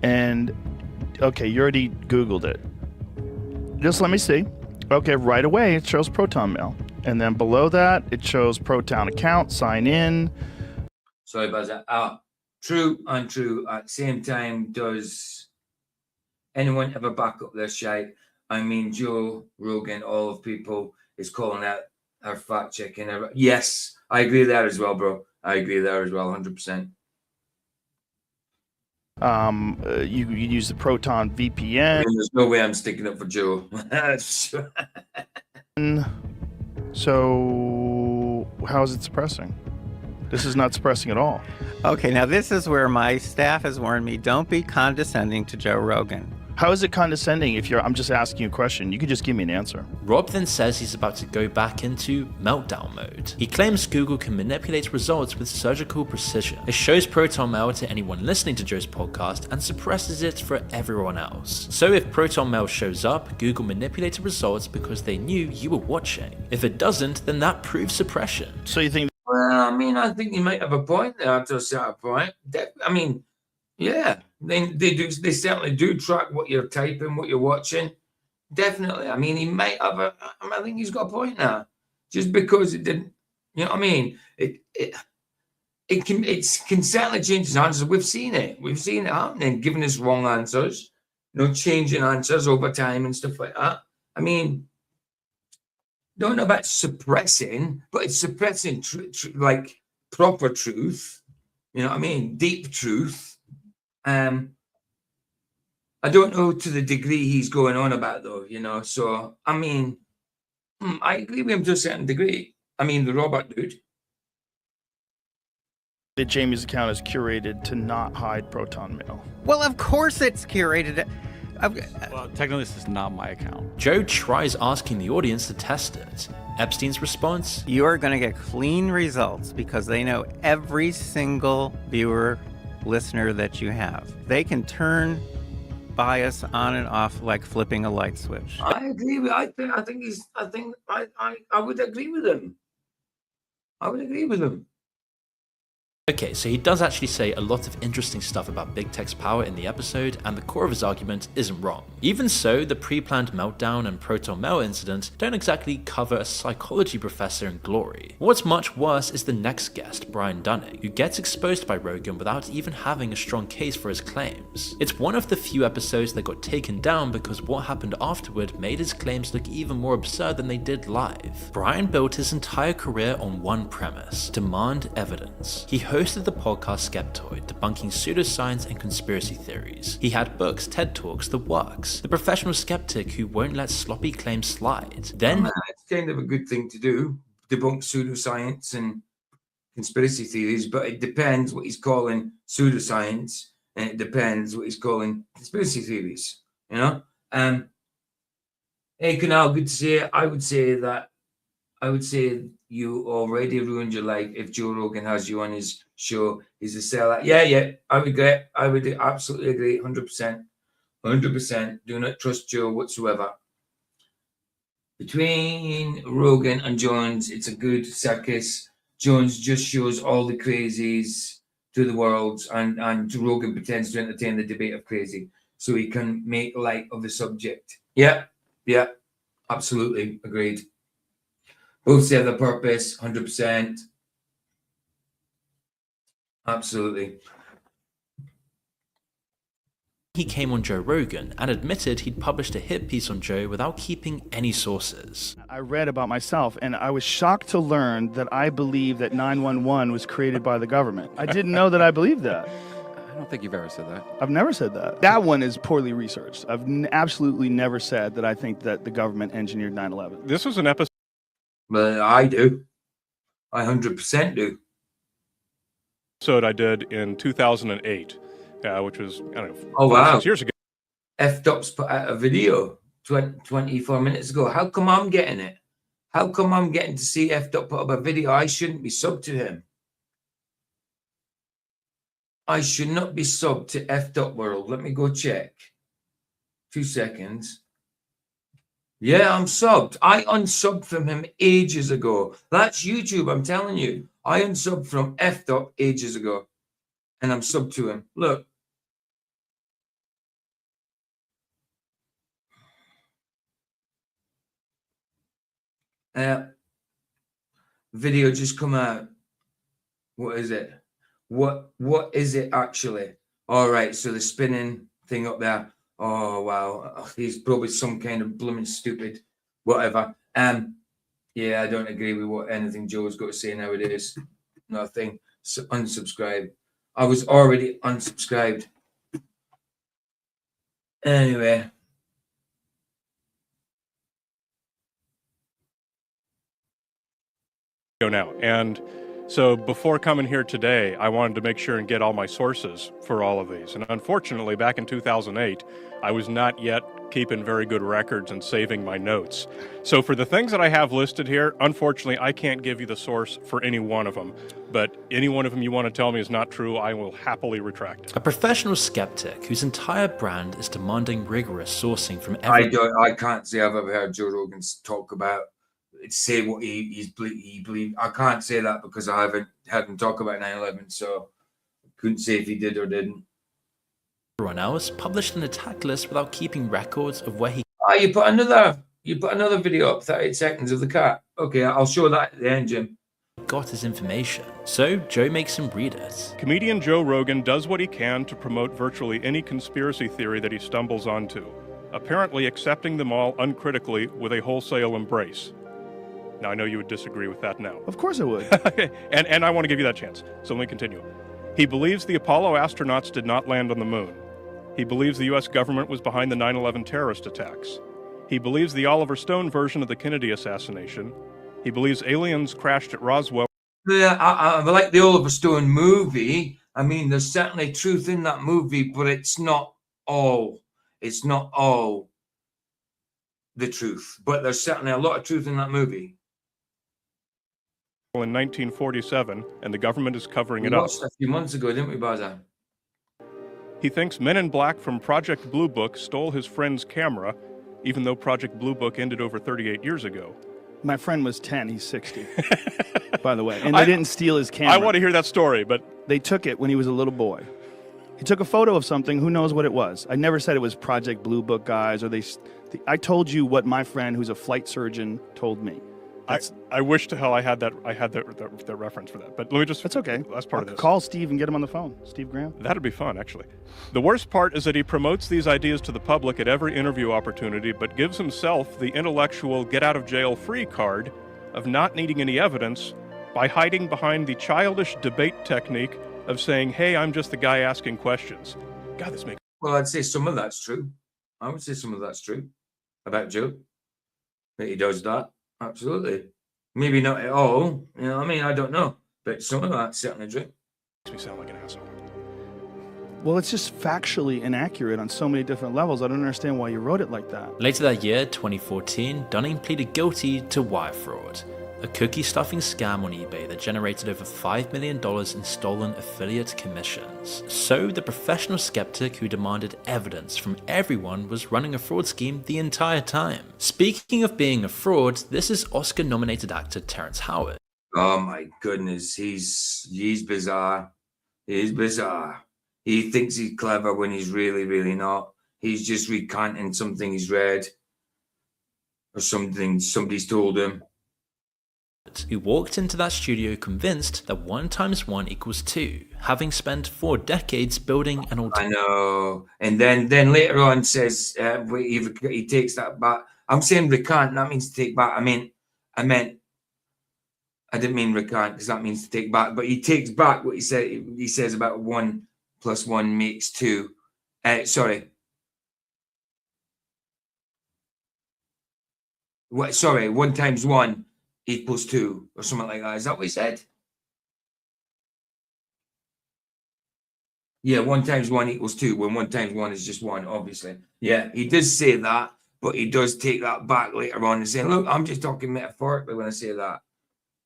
And okay, you already Googled it. Just let me see. Okay, right away it shows Proton Mail. And then below that, it shows Proton account, sign in. Sorry about that. True, untrue. At the same time, does anyone ever back up their shite? I mean, Joe Rogan, all of people, is calling out her fact checking. Yes, I agree there as well, bro. I agree there as well, 100%. You use the Proton VPN. I mean, there's no way I'm sticking up for Joe. So how is it suppressing? This is not suppressing at all. Okay, now this is where my staff has warned me, don't be condescending to Joe Rogan. How is it condescending if I'm just asking you a question? You could just give me an answer. Rob then says he's about to go back into meltdown mode. He claims Google can manipulate results with surgical precision. It shows Proton Mail to anyone listening to Joe's podcast and suppresses it for everyone else. So if Proton Mail shows up, Google manipulated results because they knew you were watching. If it doesn't, then that proves suppression. So you think... Well, I mean, I think you might have a point there to a certain point. I mean, yeah, they certainly do track what you're typing, what you're watching. Definitely. I mean, he might have I think he's got a point now. Just because it didn't, you know what I mean? It can certainly change his answers. We've seen it happening, giving us wrong answers, changing answers over time and stuff like that. I mean, don't know about suppressing, but it's suppressing like proper truth. You know what I mean? Deep truth. I don't know to the degree he's going on about though, so I mean, I agree with him to a certain degree. I mean, the Robert dude. That Jamie's account is curated to not hide Proton Mail. Well, of course it's curated. Well, technically this is not my account. Joe tries asking the audience to test it. Epstein's response? You are going to get clean results because they know every single viewer, listener that you have. They can turn bias on and off like flipping a light switch. I agree with. I would agree with him. I would agree with him. Okay, so he does actually say a lot of interesting stuff about big tech's power in the episode, and the core of his argument isn't wrong. Even so, the pre-planned meltdown and Proton Mail incident don't exactly cover a psychology professor in glory. What's much worse is the next guest, Brian Dunning, who gets exposed by Rogan without even having a strong case for his claims. It's one of the few episodes that got taken down because what happened afterward made his claims look even more absurd than they did live. Brian built his entire career on one premise: demand evidence. He hosted the podcast Skeptoid, debunking pseudoscience and conspiracy theories. He had books, TED Talks, the works. The professional skeptic who won't let sloppy claims slide. Then it's kind of a good thing to do, debunk pseudoscience and conspiracy theories, but it depends what he's calling pseudoscience, and it depends what he's calling conspiracy theories. Hey, Kunal, good to see you. I would say you already ruined your life if Joe Rogan has you on his show. He's a sellout. Yeah, I would agree. I would absolutely agree, 100%. 100%. Do not trust Joe whatsoever. Between Rogan and Jones, it's a good circus. Jones just shows all the crazies to the world, and Rogan pretends to entertain the debate of crazy so he can make light of the subject. Yeah, absolutely agreed. Both serve the purpose, 100%. Absolutely. He came on Joe Rogan and admitted he'd published a hit piece on Joe without keeping any sources. I read about myself, and I was shocked to learn that I believe that 911 was created by the government. I didn't know that I believed that. I don't think you've ever said that. I've never said that. That one is poorly researched. I've absolutely never said that I think that the government engineered 9/11. This was an episode. But I do. I 100% do. Episode I did in 2008, which was, I don't know, Oh, wow. 6 years ago. F-Dop's put out a video 24 minutes ago. How come I'm getting it? How come I'm getting to see F-Dop put up a video? I shouldn't be subbed to him. I should not be subbed to F-Dop World. Let me go check. 2 seconds. Yeah, I'm subbed. I unsubbed from him ages ago. That's YouTube, I'm telling you. I unsubbed from F-Dop ages ago. And I'm subbed to him. Look. Video just come out. What is it? What is it actually? All right, so the spinning thing up there. Oh wow, he's probably some kind of blooming stupid whatever. Yeah, I don't agree with what anything Joe's got to say nowadays. Nothing. So unsubscribe. I was already unsubscribed. Anyway. Now, and so before coming here today, I wanted to make sure and get all my sources for all of these. And unfortunately, back in 2008, I was not yet keeping very good records and saving my notes. So for the things that I have listed here, unfortunately, I can't give you the source for any one of them. But any one of them you want to tell me is not true, I will happily retract it. A professional skeptic whose entire brand is demanding rigorous sourcing from every... I can't say I've ever heard Joe Rogan talk about, say what he believed. I can't say that because I haven't heard him talk about 9/11, so I couldn't say if he did or didn't. Everyone else published an attack list without keeping records of where he... Oh, you put another video up, 38 seconds of the cat. Okay, I'll show that at the end, Jim. Got his information, so Joe makes him read it. Comedian Joe Rogan does what he can to promote virtually any conspiracy theory that he stumbles onto, apparently accepting them all uncritically with a wholesale embrace. Now, I know you would disagree with that now. Of course I would. and I want to give you that chance, so let me continue. He believes the Apollo astronauts did not land on the moon. He believes the U.S. government was behind the 9/11 terrorist attacks. He believes the Oliver Stone version of the Kennedy assassination. He believes aliens crashed at Roswell. Yeah, I like the Oliver Stone movie. I mean, there's certainly truth in that movie, but it's not all the truth. But there's certainly a lot of truth in that movie. In 1947, and the government is covering it We up. watched a few months ago, didn't we, Baza? He thinks Men in Black from Project Blue Book stole his friend's camera, even though Project Blue Book ended over 38 years ago. My friend was 10, he's 60, by the way. And they didn't steal his camera. I want to hear that story, but... They took it when he was a little boy. He took a photo of something, who knows what it was. I never said it was Project Blue Book guys, or I told you what my friend, who's a flight surgeon, told me. I wish to hell I had that reference for that. But let me just... That's okay. That's part of this. Call Steve and get him on the phone. Steve Graham. That'd be fun, actually. The worst part is that he promotes these ideas to the public at every interview opportunity, but gives himself the intellectual get-out-of-jail-free card of not needing any evidence by hiding behind the childish debate technique of saying, hey, I'm just the guy asking questions. God, this makes... Well, I'd say some of that's true. I would say some of that's true about Joe. That he does that. Absolutely. Maybe not at all. You know what I mean? I don't know. But some of that's certainly true. Makes me sound like an asshole. Well, it's just factually inaccurate on so many different levels. I don't understand why you wrote it like that. Later that year, 2014, Dunning pleaded guilty to wire fraud, a cookie stuffing scam on eBay that generated over $5 million in stolen affiliate commissions. So the professional skeptic who demanded evidence from everyone was running a fraud scheme the entire time. Speaking of being a fraud, this is Oscar-nominated actor Terrence Howard. Oh my goodness, he's bizarre. He's bizarre. He thinks he's clever when he's really, really not. He's just recanting something he's read or something somebody's told him. who walked into that studio convinced that 1 × 1 = 2, having spent 4 decades building an I know. And then later on says he takes that back. I'm saying recant, that means to take back. I didn't mean recant because that means to take back, but he takes back what he said. He says about 1 + 1 = 2. Sorry. Sorry, 1 × 1 = 2 or something like that. Is that what he said? Yeah, 1 × 1 = 2, when 1 × 1 is just 1, obviously. Yeah, he does say that, but he does take that back later on and say, look, I'm just talking metaphorically when I say that.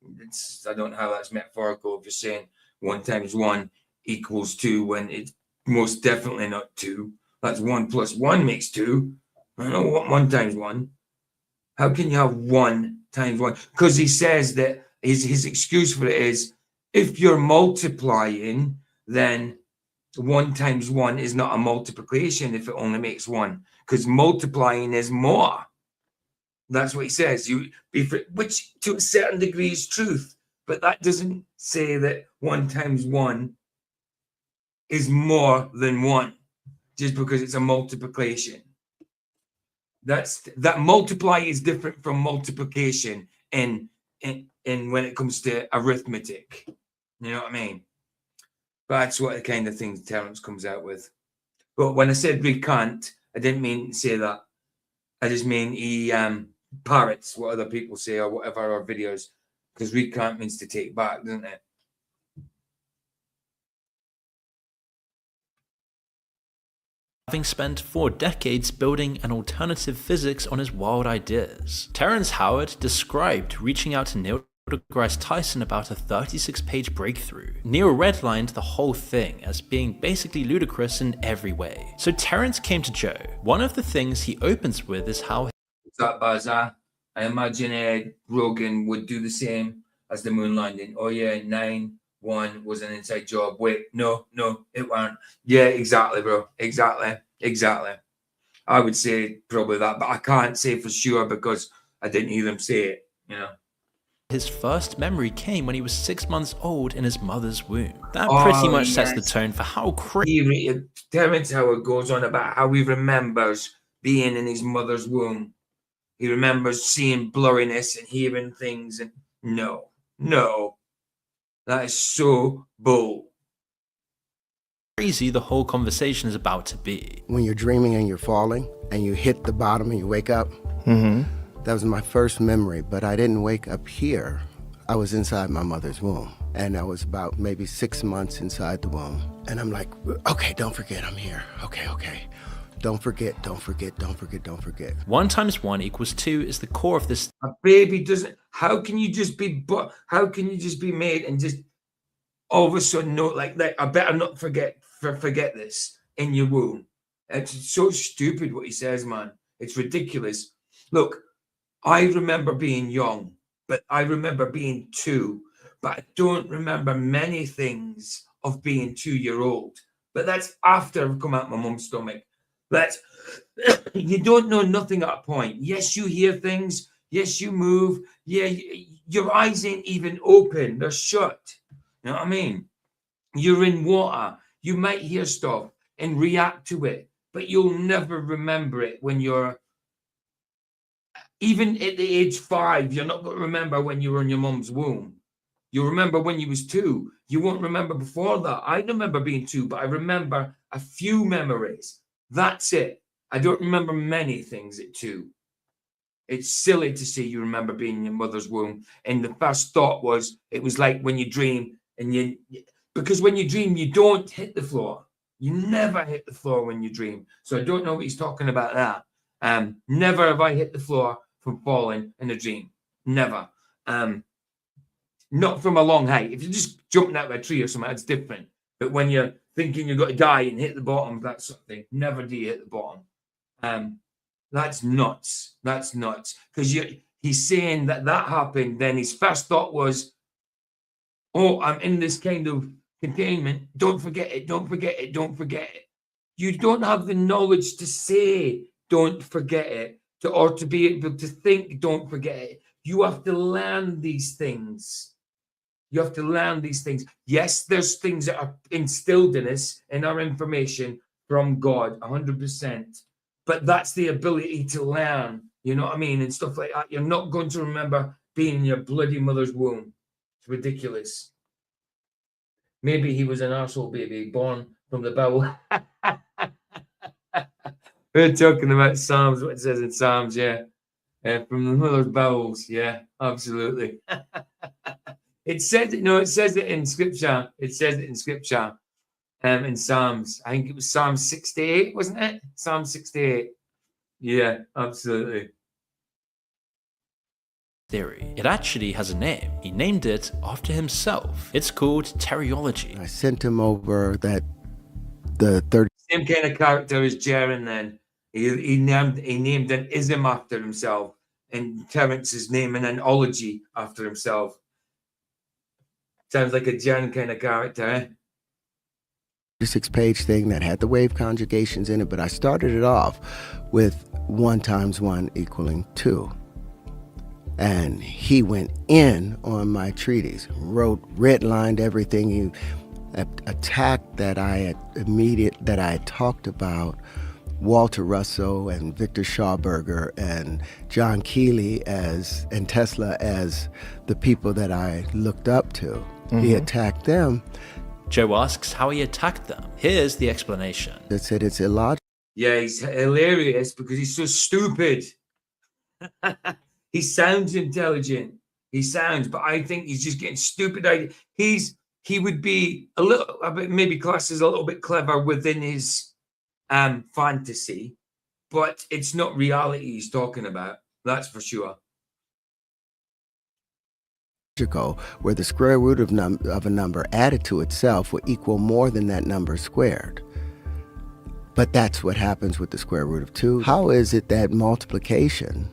I don't know how that's metaphorical if you're saying 1 × 1 = 2 when it's most definitely not 2. That's 1 + 1 = 2. I don't know what 1 × 1. How can you have 1 × 1? Because he says that his excuse for it is if you're multiplying, then 1 × 1 is not a multiplication if it only makes 1, because multiplying is more. That's what he says. Which to a certain degree is truth, but that doesn't say that 1 × 1 is more than 1 just because it's a multiplication. That multiply is different from multiplication in when it comes to arithmetic. You know what I mean? That's what the kind of things Terence comes out with. But when I said recant, I didn't mean to say that. I just mean he parrots what other people say or whatever, or videos, because recant means to take back, doesn't it? Having spent 4 decades building an alternative physics on his wild ideas. Terence Howard described reaching out to Neil deGrasse Tyson about a 36-page breakthrough. Neil redlined the whole thing as being basically ludicrous in every way. So Terence came to Joe. One of the things he opens with is how that bazaar. I imagine Rogan would do the same as the moon landing. Oh yeah, 9/1 was an inside job. Wait, no, it weren't. Yeah, exactly, bro. Exactly. I would say probably that, but I can't say for sure because I didn't hear them say it, you know. His first memory came when he was 6 months old in his mother's womb. That pretty much sets the tone for how crazy. Terence Howard goes on about how he remembers being in his mother's womb. He remembers seeing blurriness and hearing things, and no, that is so bull. Crazy the whole conversation is about to be. When you're dreaming and you're falling and you hit the bottom and you wake up, that was my first memory, but I didn't wake up here. I was inside my mother's womb, and I was about maybe 6 months inside the womb. And I'm like, okay, don't forget I'm here. Okay. Don't forget. 1 × 1 = 2 is the core of this. A baby doesn't. How can you just be made and just all of a sudden know like that? I better not forget this in your womb. It's so stupid what he says, man. It's ridiculous. Look, I remember being young, but I remember being 2, but I don't remember many things of being 2-year-old. But that's after I've come out my mum's stomach. You don't know nothing at a point. Yes, you hear things. Yes, you move. Yeah, your eyes ain't even open. They're shut. You know what I mean? You're in water. You might hear stuff and react to it, but you'll never remember it when you're, even at the age 5, you're not going to remember when you were in your mum's womb. You'll remember when you was 2. You won't remember before that. I remember being 2, but I remember a few memories. That's it. I don't remember many things at 2. It's silly to say you remember being in your mother's womb. And the first thought was, it was like when you dream and because when you dream, you don't hit the floor. You never hit the floor when you dream. So I don't know what he's talking about that. Never have I hit the floor from falling in a dream. Never. Not from a long height. If you're just jumping out of a tree or something, that's different. But when you're thinking you've got to die and hit the bottom, that sort of thing, never do you hit the bottom. That's nuts. That's nuts. Because he's saying that happened. Then his first thought was, oh, I'm in this kind of containment. Don't forget it. You don't have the knowledge to say, don't forget it, or to be able to think, don't forget it. You have to learn these things. You have to learn these things. Yes, there's things that are instilled in us, in our information from God, 100%. But that's the ability to learn, you know what I mean? And stuff like that. You're not going to remember being in your bloody mother's womb. It's ridiculous. Maybe he was an arsehole baby born from the bowel. We're talking about Psalms, what it says in Psalms, yeah. From the mother's bowels, yeah, absolutely. It says it, no, it says it in scripture. It says it in scripture, in Psalms. I think it was Psalm 68, wasn't it? Psalm 68. Yeah, absolutely. Theory. It actually has a name. He named it after himself. It's called teriology. I sent him over the third. Same kind of character as Jaren then. He named an ism after himself, and Terence is naming an ology after himself. Sounds like a Jaren kind of character, eh? 6-page thing that had the wave conjugations in it, but I started it off with 1 × 1 = 2. And he went in on my treatise, redlined everything. He attacked that I had talked about Walter Russell and Victor Schauberger and John Keeley and Tesla as the people that I looked up to. Mm-hmm. He attacked them. Joe asks how he attacked them. Here's the explanation. They said it's illogical. Yeah, he's hilarious because he's so stupid. He sounds intelligent. But I think he's just getting stupid. He would be a little, maybe classed as a little bit clever within his fantasy, but it's not reality he's talking about. That's for sure. Where the square root of a number added to itself will equal more than that number squared. But that's what happens with the square root of 2. How is it that multiplication,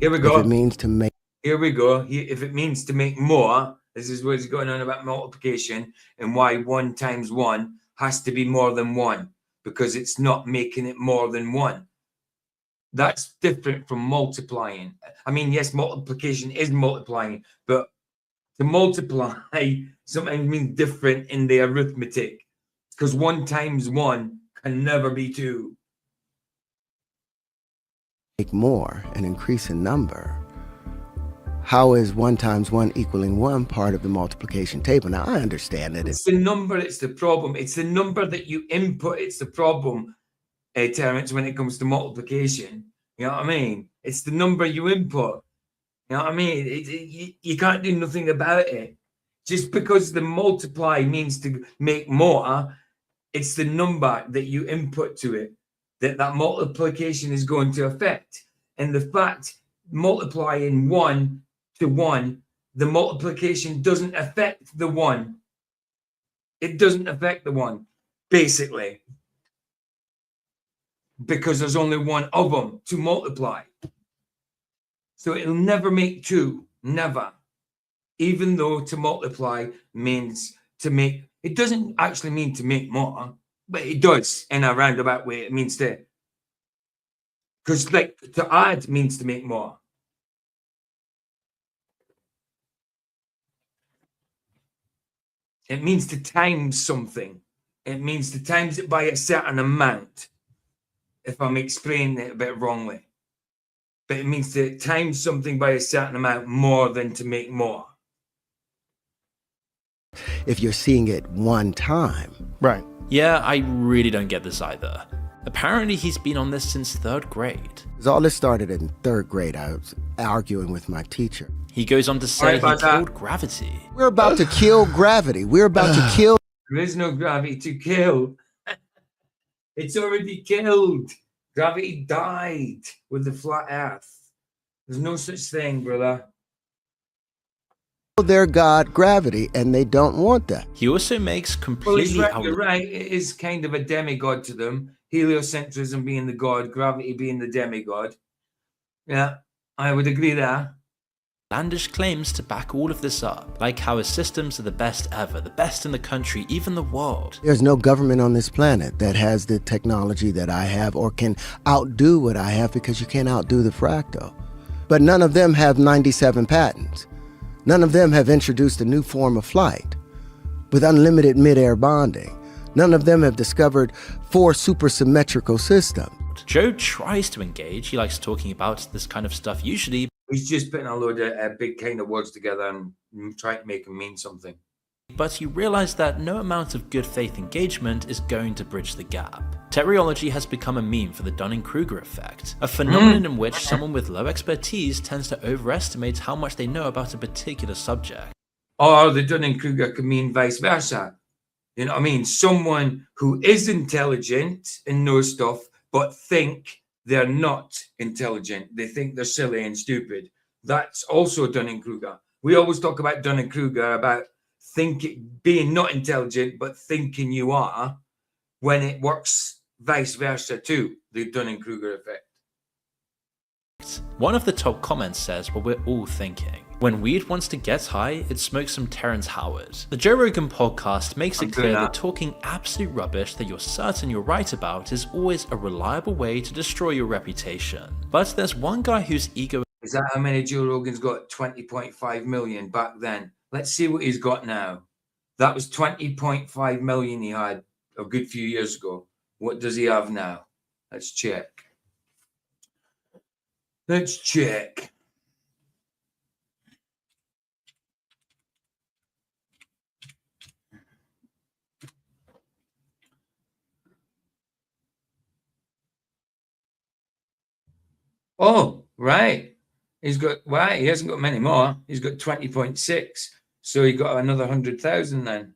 here we go, if it means to make, here we go, if it means to make more, this is what he's going on about multiplication and why 1 × 1 has to be more than 1, because it's not making it more than 1. That's different from multiplying. I mean, yes, multiplication is multiplying, but to multiply something means different in the arithmetic, because 1 × 1 can never be 2. Make more, an increase in number. How is 1 × 1 = 1 part of the multiplication table? Now, I understand that it's the number, it's the problem. It's the number that you input. It's the problem, Terence, when it comes to multiplication. You know what I mean? It's the number you input. You know what I mean? You can't do nothing about it. Just because the multiply means to make more, it's the number that you input to it that multiplication is going to affect. And the fact multiplying 1 to 1, the multiplication doesn't affect the 1. It doesn't affect the 1, basically. Because there's only one of them to multiply. So it'll never make 2, never. Even though to multiply means to make, it doesn't actually mean to make more, but it does in a roundabout way. It means to, because like to add means to make more. It means to times something. It means to times it by a certain amount, if I'm explaining it a bit wrongly. But it means to times something by a certain amount more than to make more. If you're seeing it 1 time. Right. Yeah, I really don't get this either. Apparently he's been on this since 3rd grade. All this started in 3rd grade. I was arguing with my teacher. He goes on to say he killed gravity. We're about to kill gravity. We're about to kill. There is no gravity to kill. It's already killed. Gravity died with the flat earth. There's no such thing, brother. Their god gravity, and they don't want that. He also makes completely you're right. It is kind of a demigod to them. Heliocentrism being the god, gravity being the demigod. Yeah, I would agree there. Outlandish claims to back all of this up, like how his systems are the best ever, the best in the country, even the world. There's no government on this planet that has the technology that I have or can outdo what I have, because you can't outdo the fractal. but none of them have 97 patents. None of them have introduced a new form of flight with unlimited mid-air bonding. None of them have discovered 4 supersymmetrical systems. Joe tries to engage. He likes talking about this kind of stuff usually. He's just putting a load of big kind of words together and trying to make them mean something. But you realize that no amount of good faith engagement is going to bridge the gap. Teriology has become a meme for the Dunning-Kruger effect, a phenomenon in which someone with low expertise tends to overestimate how much they know about a particular subject. Or the Dunning-Kruger can mean vice versa. You know what I mean? Someone who is intelligent and knows stuff, but think they're not intelligent. They think they're silly and stupid. That's also Dunning-Kruger. We always talk about Dunning-Kruger, about being not intelligent, but thinking you are, when it works vice versa too, the Dunning-Kruger effect. One of the top comments says what we're all thinking. When weed wants to get high, it smokes some Terrence Howard. The Joe Rogan podcast makes it clear that talking absolute rubbish that you're certain you're right about is always a reliable way to destroy your reputation. But there's one guy whose ego... Is that how many Joe Rogan's got? 20.5 million back then. Let's see what he's got now. That was 20.5 million he had a good few years ago. What does he have now? Let's check. Let's check. Oh, right. He hasn't got many more. He's got 20.6. So he got another 100,000 then.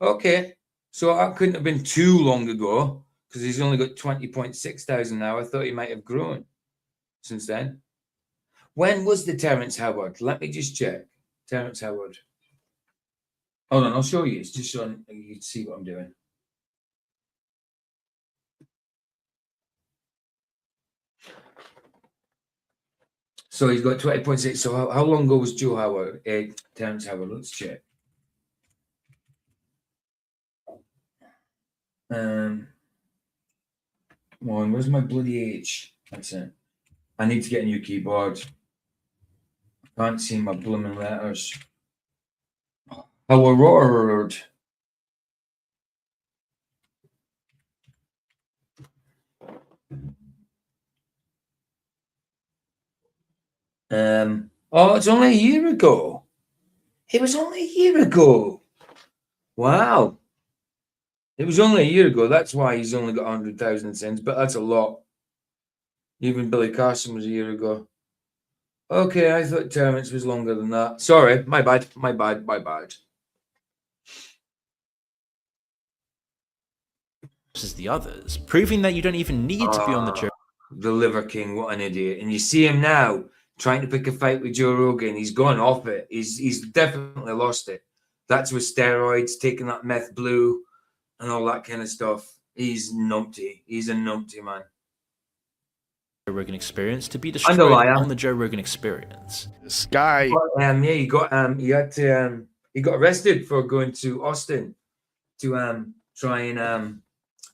Okay. So that couldn't have been too long ago because he's only got 20.6 thousand now. I thought he might have grown since then. When was the Terrence Howard? Let me just check. Terrence Howard. Hold on, I'll show you. It's just so you can see what I'm doing. So he's got 20.6. So how long ago was Joe Howard? Terrence Howard. Let's check. Where's my bloody H? That's it. I need to get a new keyboard. I can't see my blooming letters. Howard. Oh, it's only a year ago. It was only a year ago. Wow. It was only a year ago. That's why he's only got 100,000 cents, but that's a lot. Even Billy Carson was a year ago. Okay, I thought Terrence was longer than that. Sorry, my bad. Versus the others, proving that you don't even need to be on the Joe. The Liver King, what an idiot. And you see him now trying to pick a fight with Joe Rogan. He's gone off it. He's definitely lost it. That's with steroids, taking that meth blue and all that kind of stuff. He's numpty. He's a numpty man. Joe Rogan Experience to be destroyed on the Joe Rogan Experience. This guy, he got arrested for going to Austin to try and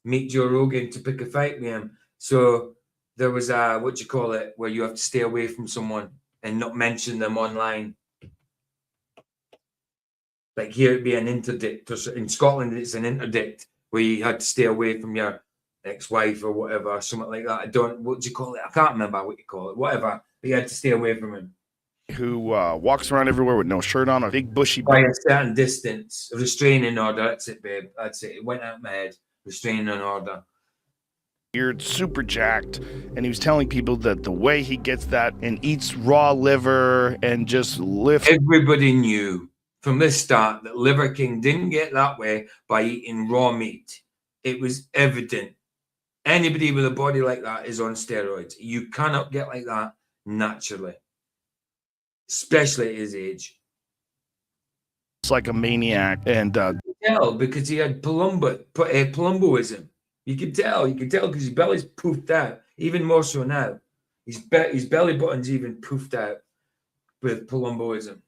meet Joe Rogan to pick a fight with him. So there was where you have to stay away from someone and not mention them online. Like here it'd be an interdict, or in Scotland it's an interdict where you had to stay away from your ex-wife or whatever, something like that. What do you call it? I can't remember what you call it. Whatever. But you had to stay away from him. Who walks around everywhere with no shirt on, a big bushy by a certain distance. A restraining order. That's it, babe. That's it. It went out my head. Restraining order. You're super jacked, and he was telling people that the way he gets that and eats raw liver and just lifts. Everybody knew from the start that Liver King didn't get that way by eating raw meat. It was evident. Anybody with a body like that is on steroids. You cannot get like that naturally, especially at his age. It's like a maniac, and tell because he had palumboism. You could tell because his belly's poofed out, even more so now. His belly button's even poofed out with palumboism.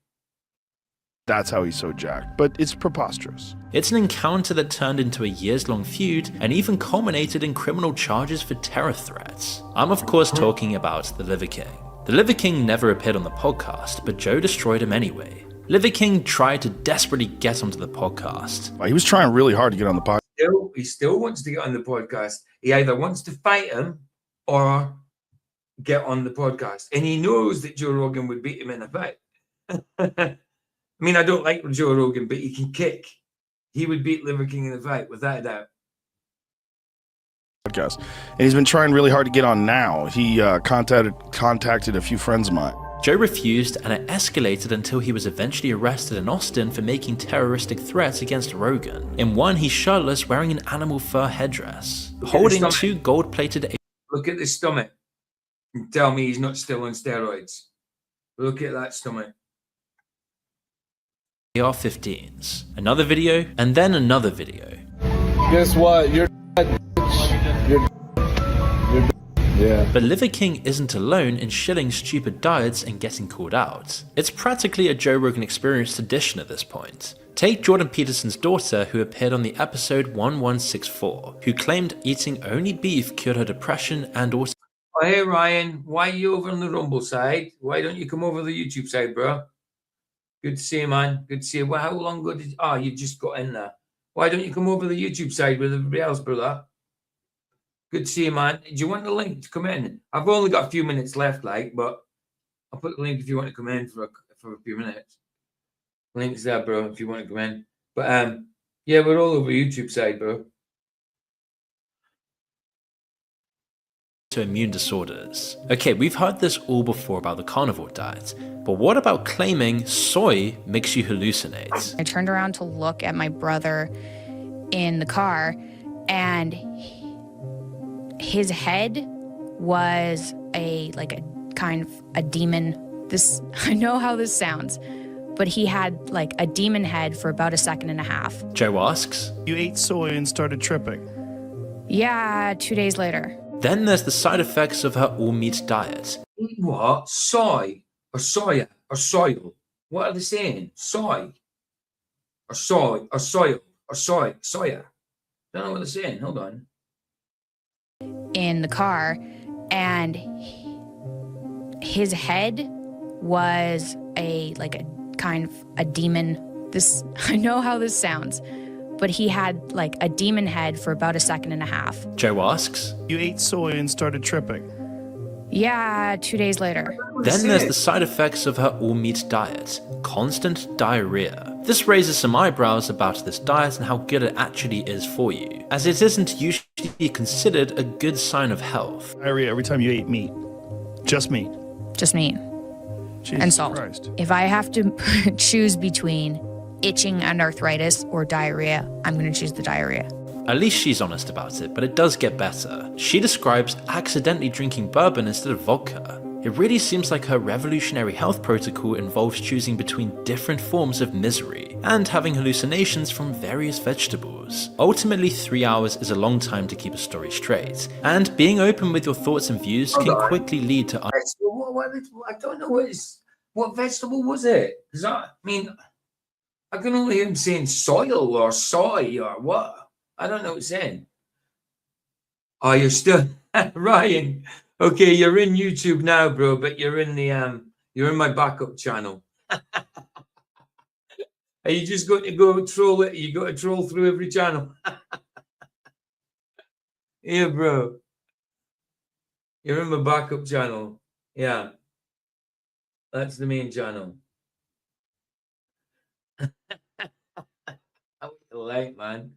That's how he's so jacked, but it's preposterous. It's an encounter that turned into a years-long feud and even culminated in criminal charges for terror threats. I'm of course talking about the Liver King. The Liver King never appeared on the podcast, but Joe destroyed him anyway. Liver King tried to desperately get onto the podcast. He was trying really hard to get on the podcast. He still wants to get on the podcast. He either wants to fight him or get on the podcast. And he knows that Joe Rogan would beat him in a fight. I mean, I don't like Joe Rogan, but he can kick. He would beat Liver King in a fight, without a doubt. Podcast. And he's been trying really hard to get on now. He contacted a few friends of mine. Joe refused, and it escalated until he was eventually arrested in Austin for making terroristic threats against Rogan. In one, he's shirtless, wearing an animal fur headdress, holding two gold-plated... Look at the stomach and tell me he's not still on steroids. Look at that stomach. AR-15s. Another video, and then another video. Guess what? You're yeah. But Liver King isn't alone in shilling stupid diets and getting called out. It's practically a Joe Rogan Experience tradition at this point. Take Jordan Peterson's daughter, who appeared on the episode 1164, who claimed eating only beef cured her depression and also... Oh, hey Ryan, why are you over on the Rumble side? Why don't you come over the YouTube side, bro? Good to see you, man. Good to see you. Well, how long ago did... Oh, you just got in there. Why don't you come over the YouTube side with everybody else, brother? Good to see you, man. Do you want the link to come in? I've only got a few minutes left, but I'll put the link if you want to come in for a few minutes. Link's there, bro, if you want to come in. But yeah, we're all over YouTube side, bro. To immune disorders. Okay, we've heard this all before about the carnivore diet, but what about claiming soy makes you hallucinate? I turned around to look at my brother in the car, and his head was a kind of a demon. I know how this sounds, but he had like a demon head for about a second and a half. Joe asks, "You ate soy and started tripping?" Yeah, 2 days later. Then there's the side effects of her all-meat diet. What? Soy or soya or soil? What are they saying? Soy or soy or soil or soya? Don't know what they're saying. Hold on. In the car, and his head was a kind of a demon. I know how this sounds, but he had like a demon head for about a second and a half. Joe asks, "You ate soy and started tripping?" Yeah, 2 days later. Then there's the side effects of her all-meat diet. Constant diarrhea. This raises some eyebrows about this diet and how good it actually is for you, as it isn't usually considered a good sign of health. Diarrhea every time you ate meat. Just meat. Just meat. Jesus and salt. Christ. If I have to choose between itching and arthritis or diarrhea, I'm going to choose the diarrhea. At least she's honest about it, but it does get better. She describes accidentally drinking bourbon instead of vodka. It really seems like her revolutionary health protocol involves choosing between different forms of misery and having hallucinations from various vegetables. Ultimately, 3 hours is a long time to keep a story straight, and being open with your thoughts and views can quickly lead to... I don't know what vegetable was it? Because I can only hear him saying soil or soy or what. I don't know what it's saying. Oh, you're still Ryan. Okay, you're in YouTube now, bro, but you're in my backup channel. Are you just going to go troll it? You got to troll through every channel. Yeah, bro. You're in my backup channel. Yeah. That's the main channel. I would like, man.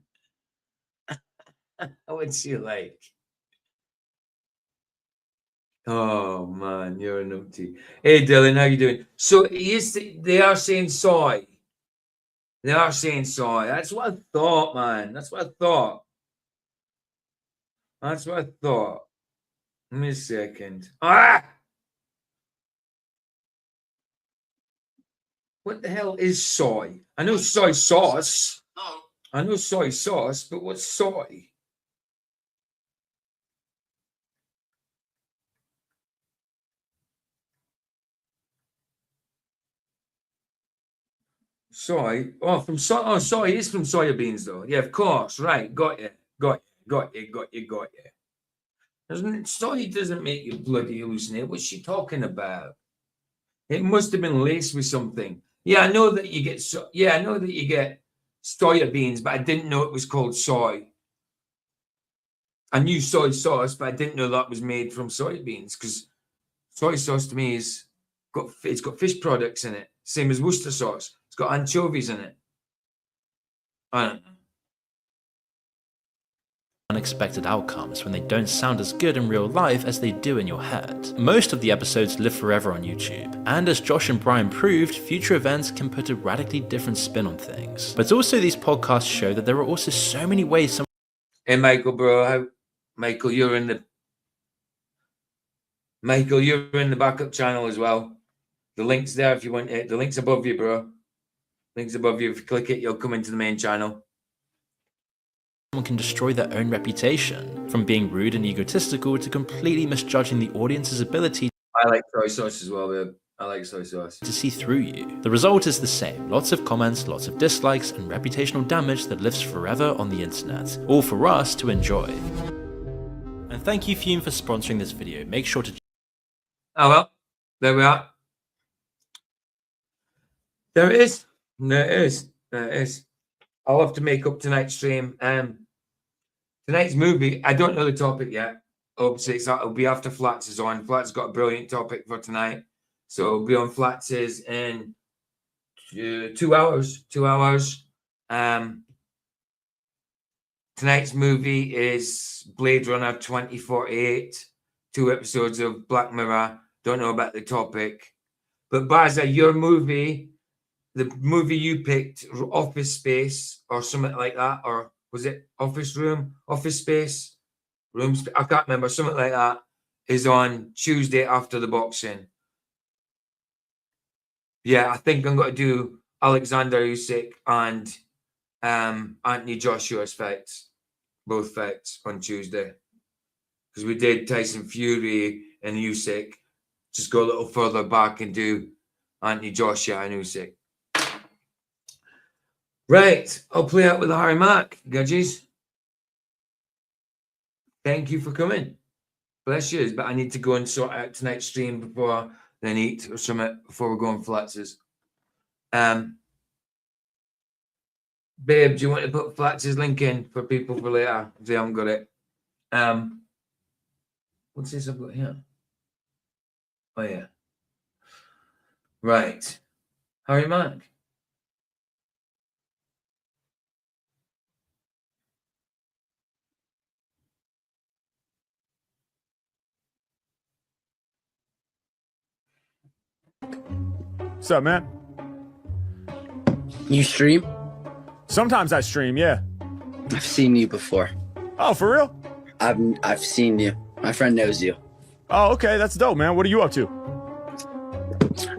I would see you like. Oh man, you're a numpty. Hey Dylan, how you doing? So they are saying soy. They are saying soy. That's what I thought, man. That's what I thought. That's what I thought. Give me a second. Ah! What the hell is soy? I know soy sauce. I know soy sauce, but what's soy? Soy. Oh, from soy. Oh, soy is from soya beans, though. Yeah, of course. Right. Got you. Got you. Soy doesn't make you bloody hallucinate. What's she talking about? It must have been laced with something. Yeah, I know that you get soya beans, but I didn't know it was called soy. I knew soy sauce, but I didn't know that was made from soybeans, because soy sauce to me it's got fish products in it, same as Worcester sauce. It's got anchovies in it. I don't know. Unexpected outcomes when they don't sound as good in real life as they do in your head. Most of the episodes live forever on YouTube, and as Josh and Brian proved, future events can put a radically different spin on things. But also these podcasts show that there are also so many ways Hey Michael, bro, Michael, you're in the backup channel as well. The link's there if you want it. The link's above you, bro. Link's above you. If you click it, you'll come into the main channel. someone can destroy their own reputation, from being rude and egotistical to completely misjudging the audience's ability. I like soy sauce as well, babe. I like soy sauce. To see through you. The result is the same. Lots of comments, lots of dislikes, and reputational damage that lives forever on the internet. All for us to enjoy. And thank you, Fume, for sponsoring this video. Make sure to... Oh well, there we are. There it is. There it is. There it is. I'll have to make up tonight's stream. Tonight's movie, I don't know the topic yet. Obviously, it'll be after Flats is on. Flats has got a brilliant topic for tonight. So it'll be on Flats's in 2 hours. 2 hours. Tonight's movie is Blade Runner 2048. 2 episodes of Black Mirror. Don't know about the topic. But Baza, your movie, the movie you picked, Office Space or something like that, or was it Office Room, Office Space, Rooms? I can't remember, something like that, is on Tuesday after the boxing. Yeah, I think I'm going to do Alexander Usyk and Anthony Joshua's fights, both fights on Tuesday. Because we did Tyson Fury and Usyk. Just go a little further back and do Anthony Joshua and Usyk. Right, I'll play out with Harry Mack, Gudgies. Thank you for coming. Bless you, but I need to go and sort out tonight's stream before then eat or something before we go on Flats's. Babe, do you want to put Flats's link in for people for later? If they haven't got it. What's this I've got here? Oh yeah. Right. Harry Mack. What's up, man? You stream? Sometimes I stream, yeah. I've seen you before. Oh, for real? I've seen you. My friend knows you. Oh, okay, that's dope, man. What are you up to?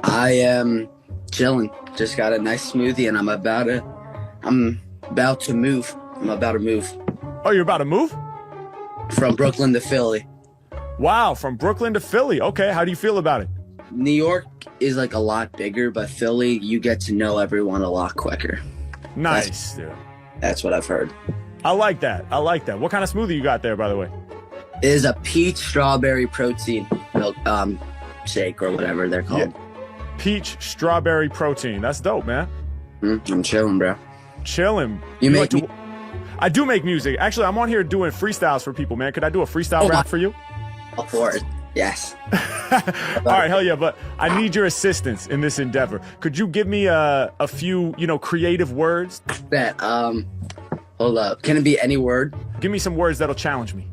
I am chilling. Just got a nice smoothie, and I'm about to move. Oh, you're about to move? From Brooklyn to Philly. Wow, from Brooklyn to Philly. Okay, how do you feel about it? New York is like a lot bigger, but Philly, you get to know everyone a lot quicker. Nice, dude. That's what I've heard. I like that. I like that. What kind of smoothie you got there, by the way? It is a peach strawberry protein milk shake or whatever they're called. Yeah. Peach strawberry protein. That's dope, man. I'm chilling, bro. Chilling. You make I do make music. Actually, I'm on here doing freestyles for people, man. Could I do a freestyle rap for you? All for it. Yes. All right, hell yeah, but I need your assistance in this endeavor. Could you give me a few, creative words? Bet. Hold up. Can it be any word? Give me some words that'll challenge me.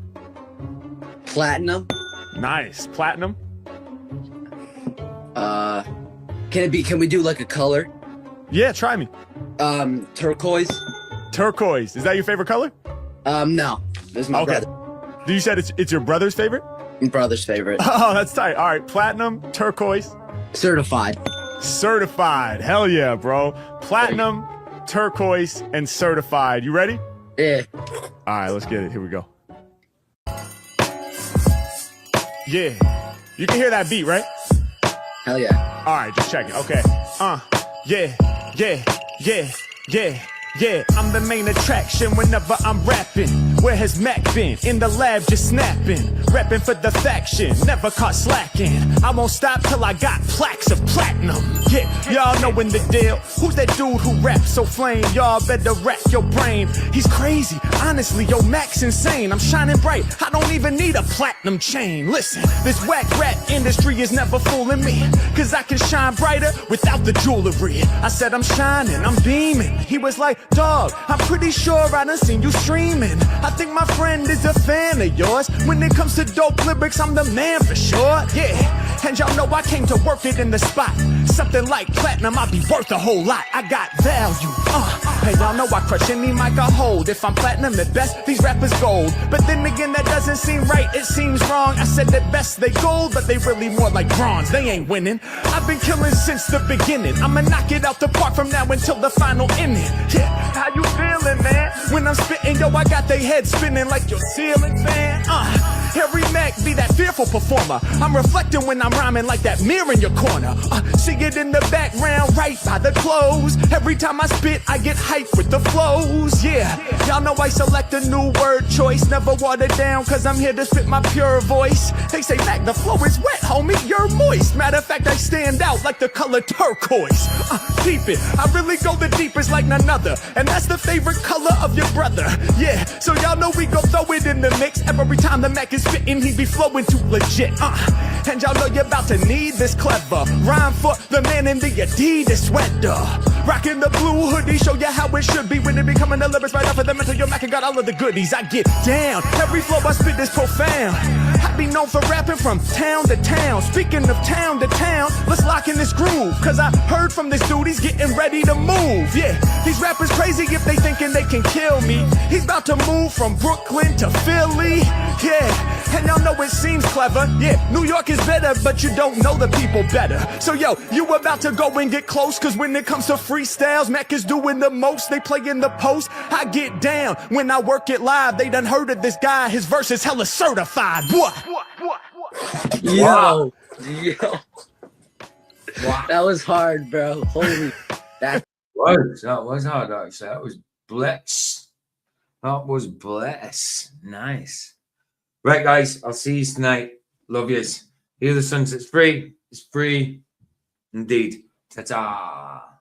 Platinum. Nice. Platinum. Can we do like a color? Yeah, try me. Turquoise. Turquoise. Is that your favorite color? No. This is my brother. You said it's your brother's favorite? Brother's favorite. Oh, that's tight. All right, platinum, turquoise. Certified. Certified. Hell yeah, bro. Platinum, turquoise, and certified. You ready? Yeah. All right, let's get it. Here we go. Yeah. You can hear that beat, right? Hell yeah. All right, just check it. Okay. Yeah. I'm the main attraction whenever I'm rapping. Where has Mac been? In the lab just snapping, repping for the faction, never caught slacking. I won't stop till I got plaques of platinum. Yeah, y'all knowin' the deal. Who's that dude who raps so flame? Y'all better rack your brain. He's crazy, honestly, yo, Mac's insane. I'm shining bright, I don't even need a platinum chain. Listen, this whack rap industry is never fooling me, cause I can shine brighter without the jewelry. I said I'm shining, I'm beaming. He was like, dog, I'm pretty sure I done seen you streaming. I think my friend is a fan of yours. When it comes to dope lyrics, I'm the man for sure. Yeah, and y'all know I came to work it in the spot. Something like platinum, I'd be worth a whole lot. I got value, hey, y'all know I crush any mic I hold. If I'm platinum at best, these rappers gold. But then again, that doesn't seem right, it seems wrong. I said at best they gold, but they really more like bronze. They ain't winning. I've been killing since the beginning. I'ma knock it out the park from now until the final inning. Yeah, how you feeling, man? When I'm spitting, yo, I got they head spinning like your ceiling fan. Harry Mack be that fearful performer. I'm reflecting when I'm rhyming like that mirror in your corner. See it in the background right by the clothes. Every time I spit, I get hyped with the flows. Yeah, y'all know I select a new word choice. Never watered down, cause I'm here to spit my pure voice. They say, Mac, the flow is wet, homie, you're moist. Matter of fact, I stand out like the color turquoise. Keep it, I really go the deepest like none other. And that's the favorite color of your brother. Yeah, so y'all know we go throw it in the mix. Every time the Mac is spitting, he be flowing too legit. And y'all know you're about to need this clever rhyme for the man in the Adidas sweater. Rocking the blue hoodie, show you how it should be. When it becoming the lyrics right off of the mental, your Mac and got all of the goodies. I get down, every flow I spit is profound. I be known for rapping from town to town. Speaking of town to town, let's lock in this groove. Cause I heard from this dude, he's getting ready to move. Yeah, these rappers crazy if they thinking they can kill me. He's about to move from Brooklyn to Philly. Yeah, and y'all know it seems clever. Yeah, New York is better, but you don't know the people better. So yo, you about to go and get close. Cause when it comes to freestyles, Mac is doing the most. They play in the post, I get down. When I work it live, they done heard of this guy. His verse is hella certified. What? Yo, wow. That was hard, bro. Holy, that was hard, actually. That was bless. That was bless. Nice. Right, guys, I'll see you tonight. Love yous. Hear the Sunset's free. It's free indeed. Ta-ta.